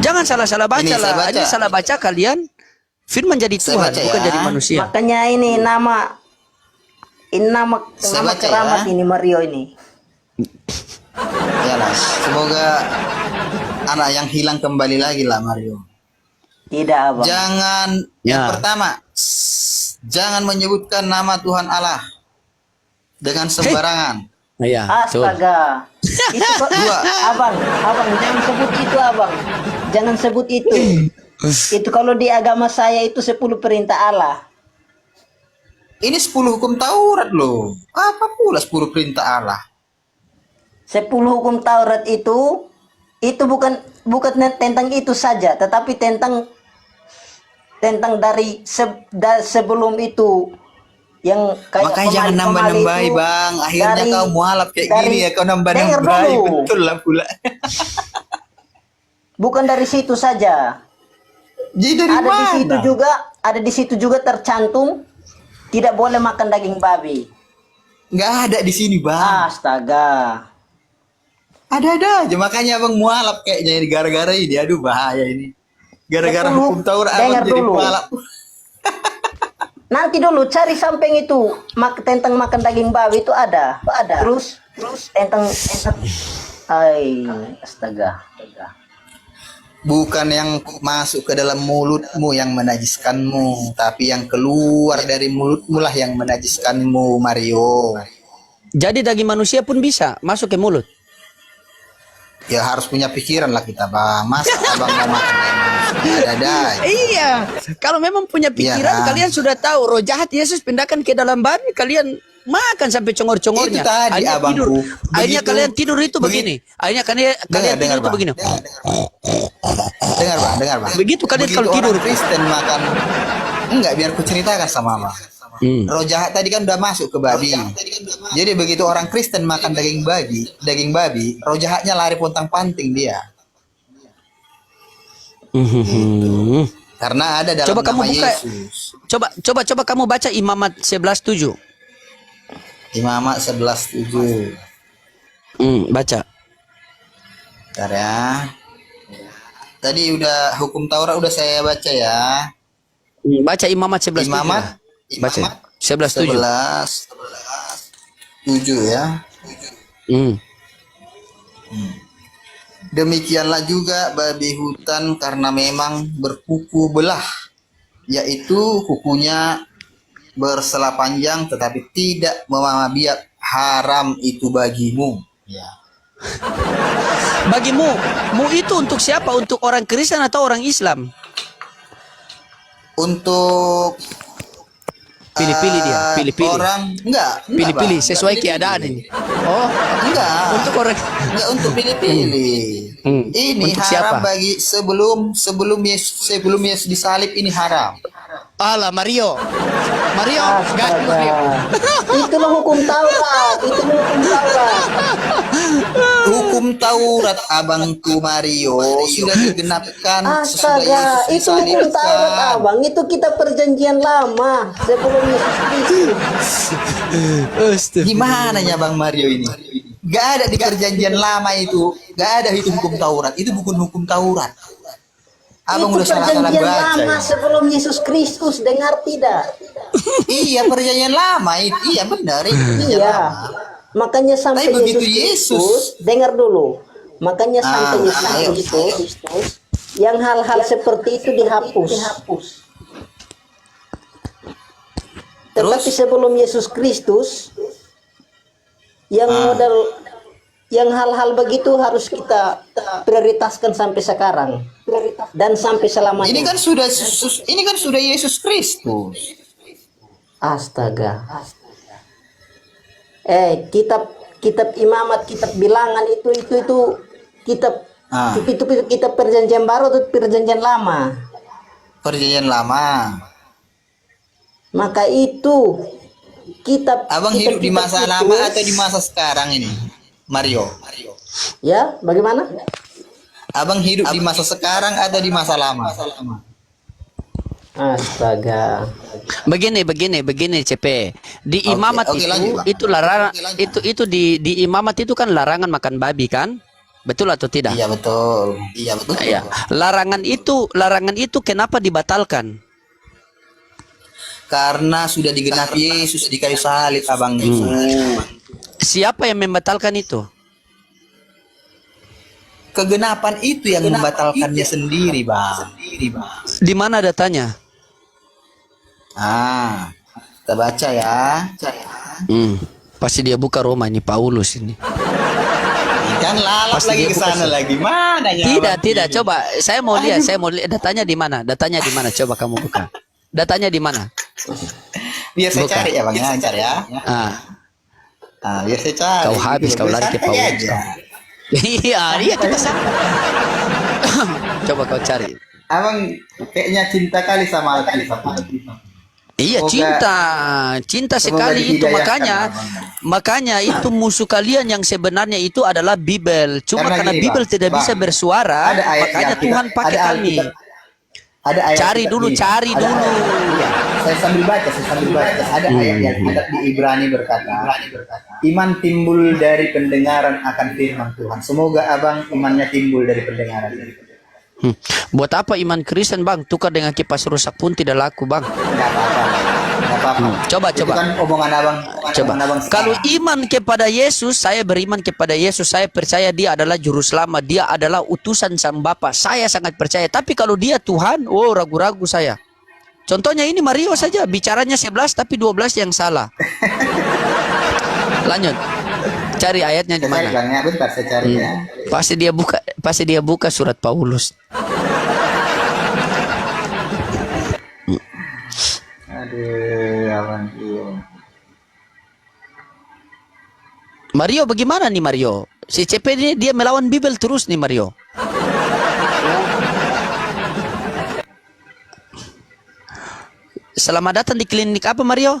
Jangan salah-salah baca Ini saya lah. baca. Ini salah baca kalian. Firman jadi Saya Tuhan, baca bukan ya. jadi manusia. Makanya ini nama Saya baca keramat ya. ini Mario ini. Yalah, semoga anak yang hilang kembali lagi lah Mario. Tidak, abang. Jangan Ya. yang pertama, jangan menyebutkan nama Tuhan Allah dengan sembarangan. Iya, betul. Astaga. Itu kok Dua. abang, jangan sebut itu abang. Jangan sebut itu. Itu kalau di agama saya itu 10 perintah Allah. Ini 10 hukum Taurat loh. Apa pula 10 perintah Allah? 10 hukum Taurat itu bukan tentang itu saja, tetapi tentang dari sebelum itu yang kayak Makanya jangan pemali-pemali nambah-nambahi itu bang. Akhirnya dari- kau mualaf kayak dari- gini ya. Kau Dengar nambah-nambahi. dulu. Betul lah pula. bukan dari situ saja. Jadi dari Ada di mana? situ juga, ada di situ juga tercantum tidak boleh makan daging babi. Nggak ada di sini bang. Astaga. Ada-ada aja. Makanya abang mualaf kayaknya ini gara-gara ini. Aduh bahaya ini. Gara-gara Betul. hukum Taurat Dengar abang jadi dulu. mualaf. Nanti dulu cari samping itu tentang makan daging babi itu ada. Terus tentang astaga. Bukan yang masuk ke dalam mulutmu yang menajiskanmu, tapi yang keluar dari mulutmu lah yang menajiskanmu, Mario. Jadi daging manusia pun bisa masuk ke mulut. Ya harus punya pikiran lah kita bang. Masa abang mau makan daging manusia? Ada. Iya, kalau memang punya pikiran, Iya. kalian sudah tahu roh jahat Yesus pindahkan ke dalam babi, kalian makan sampai congor-congornya. Itu tadi, Akhirnya abangku. tidur. Akhirnya Begitu- kalian tidur itu begini. Akhirnya kalian tidur itu Bang. begini. Dengar bang. Begitu kalian Begitu kalau tidur. orang Kristen makan. Enggak, biar ku ceritakan sama abang. Roh jahat tadi kan udah masuk ke babi. Jadi begitu orang Kristen makan daging babi, roh jahatnya lari pontang-panting dia. Karena ada dalam Coba kamu nama buka. Yesus. Coba kamu baca Imamat 11:7. Imamat 11:7. Baca. Bentar ya. Tadi udah hukum Taurat udah saya baca ya. Baca Imamat 11:7. Imamat Baca. 11:7. 11:7 ya. Demikianlah juga babi hutan karena memang berkuku belah, yaitu kukunya bersela panjang tetapi tidak memamabiat, haram itu bagimu. Ya. Bagimu, mu itu untuk siapa? Untuk orang Kristen atau orang Islam? Untuk Pilih-pilih dia, pilih-pilih. orang enggak Pilih-pilih Bang. sesuai Enggak keadaan pilih-pilih. ini. Oh, Enggak. untuk orang Enggak untuk pilih-pilih. Ini Untuk haram siapa? bagi sebelum Yesus disalib, ini haram. Alah Mario. Mario, Astaga. Itulah hukum Taurat. Hukum Taurat abangku Mario sudah digenapkan sesudah Astaga, Yesus itu hukum disalibkan. Taurat abang. Itu kita perjanjian lama sebelum Yesus Kristus. Gimana ya Bang Mario ini? Gak ada di perjanjian lama itu. Gak ada itu hukum Taurat. Itu bukan hukum Taurat. Abang Itu udah salah-salah perjanjian baca. lama Ya. sebelum Yesus Kristus. Dengar tidak? Iya perjanjian lama itu. Iya benar itu perjanjian Iya. lama. Makanya sampai Tapi begitu Yesus Yesus- Kristus, dengar dulu. Makanya sampai Yesus ayo. Kristus, yang hal-hal seperti itu dihapus. Tetapi sebelum Yesus Kristus, yang modal, yang hal-hal begitu harus kita prioritaskan sampai sekarang dan sampai selamanya. Ini kan sudah Yesus Kristus. Astaga. Kitab Imamat, kitab Bilangan itu kitab itu kitab perjanjian baru atau perjanjian lama. Perjanjian lama. Maka itu kitab Abang kitab- hidup di kitab masa itu- lama atau di masa sekarang ini? Mario. Ya, bagaimana? Abang hidup di masa sekarang atau di masa lama? Astaga. begini CP. Di Oke, Imamat oke, lanjut, Bang. itu larangan itu di Imamat itu kan larangan makan babi kan? Betul atau tidak? Iya betul. Iya betul. Ya. Larangan itu kenapa dibatalkan? Karena sudah digenapi Yesus di kayu salib abang itu. Siapa yang membatalkan itu? Kegenapan itu yang membatalkannya sendiri bang. Di mana datanya? Kita baca ya. Pasti dia buka Roma ini Paulus ini. Kan lalap Pasti lagi dia ke buka sana lagi. Mana ya? Tidak. Coba saya mau lihat datanya di mana? Datanya di mana? Coba kamu buka. Datanya di mana? Biar saya Bukan. cari ya bang ya, cari ya. Biar saya cari. Kau habis, kau lari ke Santai Paulus. aja. Iya kita sama. Coba kau cari. Abang kayaknya cinta kali sama Alkitab. Iya, cinta semoga sekali itu, dihidayahkan, makanya itu musuh kalian yang sebenarnya itu adalah Bible. Cuma karena gini, Bible Bang, tidak bisa bersuara, ada ayat makanya Alkitab, Tuhan pakai ada kami. Alkitab, ada ayat Cari Alkitab dulu, gini, cari ada dulu. Iya, saya sambil baca. Ada ayat yang ada di Ibrani berkata, iman timbul dari pendengaran akan firman Tuhan. Semoga abang imannya timbul dari pendengaran. Buat apa iman Kristen, Bang? Tukar dengan kipas rusak pun tidak laku, Bang. Nggak apa-apa. Coba. Itu kan omongan abang. Coba. Omongan abang Kalau sekarang. iman kepada Yesus, saya beriman kepada Yesus, saya percaya dia adalah juru selamat, dia adalah utusan sang Bapa. Saya sangat percaya. Tapi kalau dia Tuhan, ragu-ragu saya. Contohnya ini Mario saja, bicaranya 11 tapi 12 yang salah. Lanjut. Cari ayatnya di Saya cari, mana? Bang, ya, bentar saya cari ya. Pasti dia buka surat Paulus. Aduh, abang. Iya. Mario bagaimana nih Mario? Si CP ini dia melawan Bible terus nih Mario. Selamat datang di klinik apa Mario?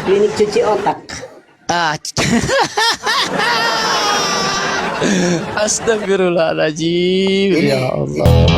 Klinik cuci otak. Astagfirullahaladzim. Ya Allah.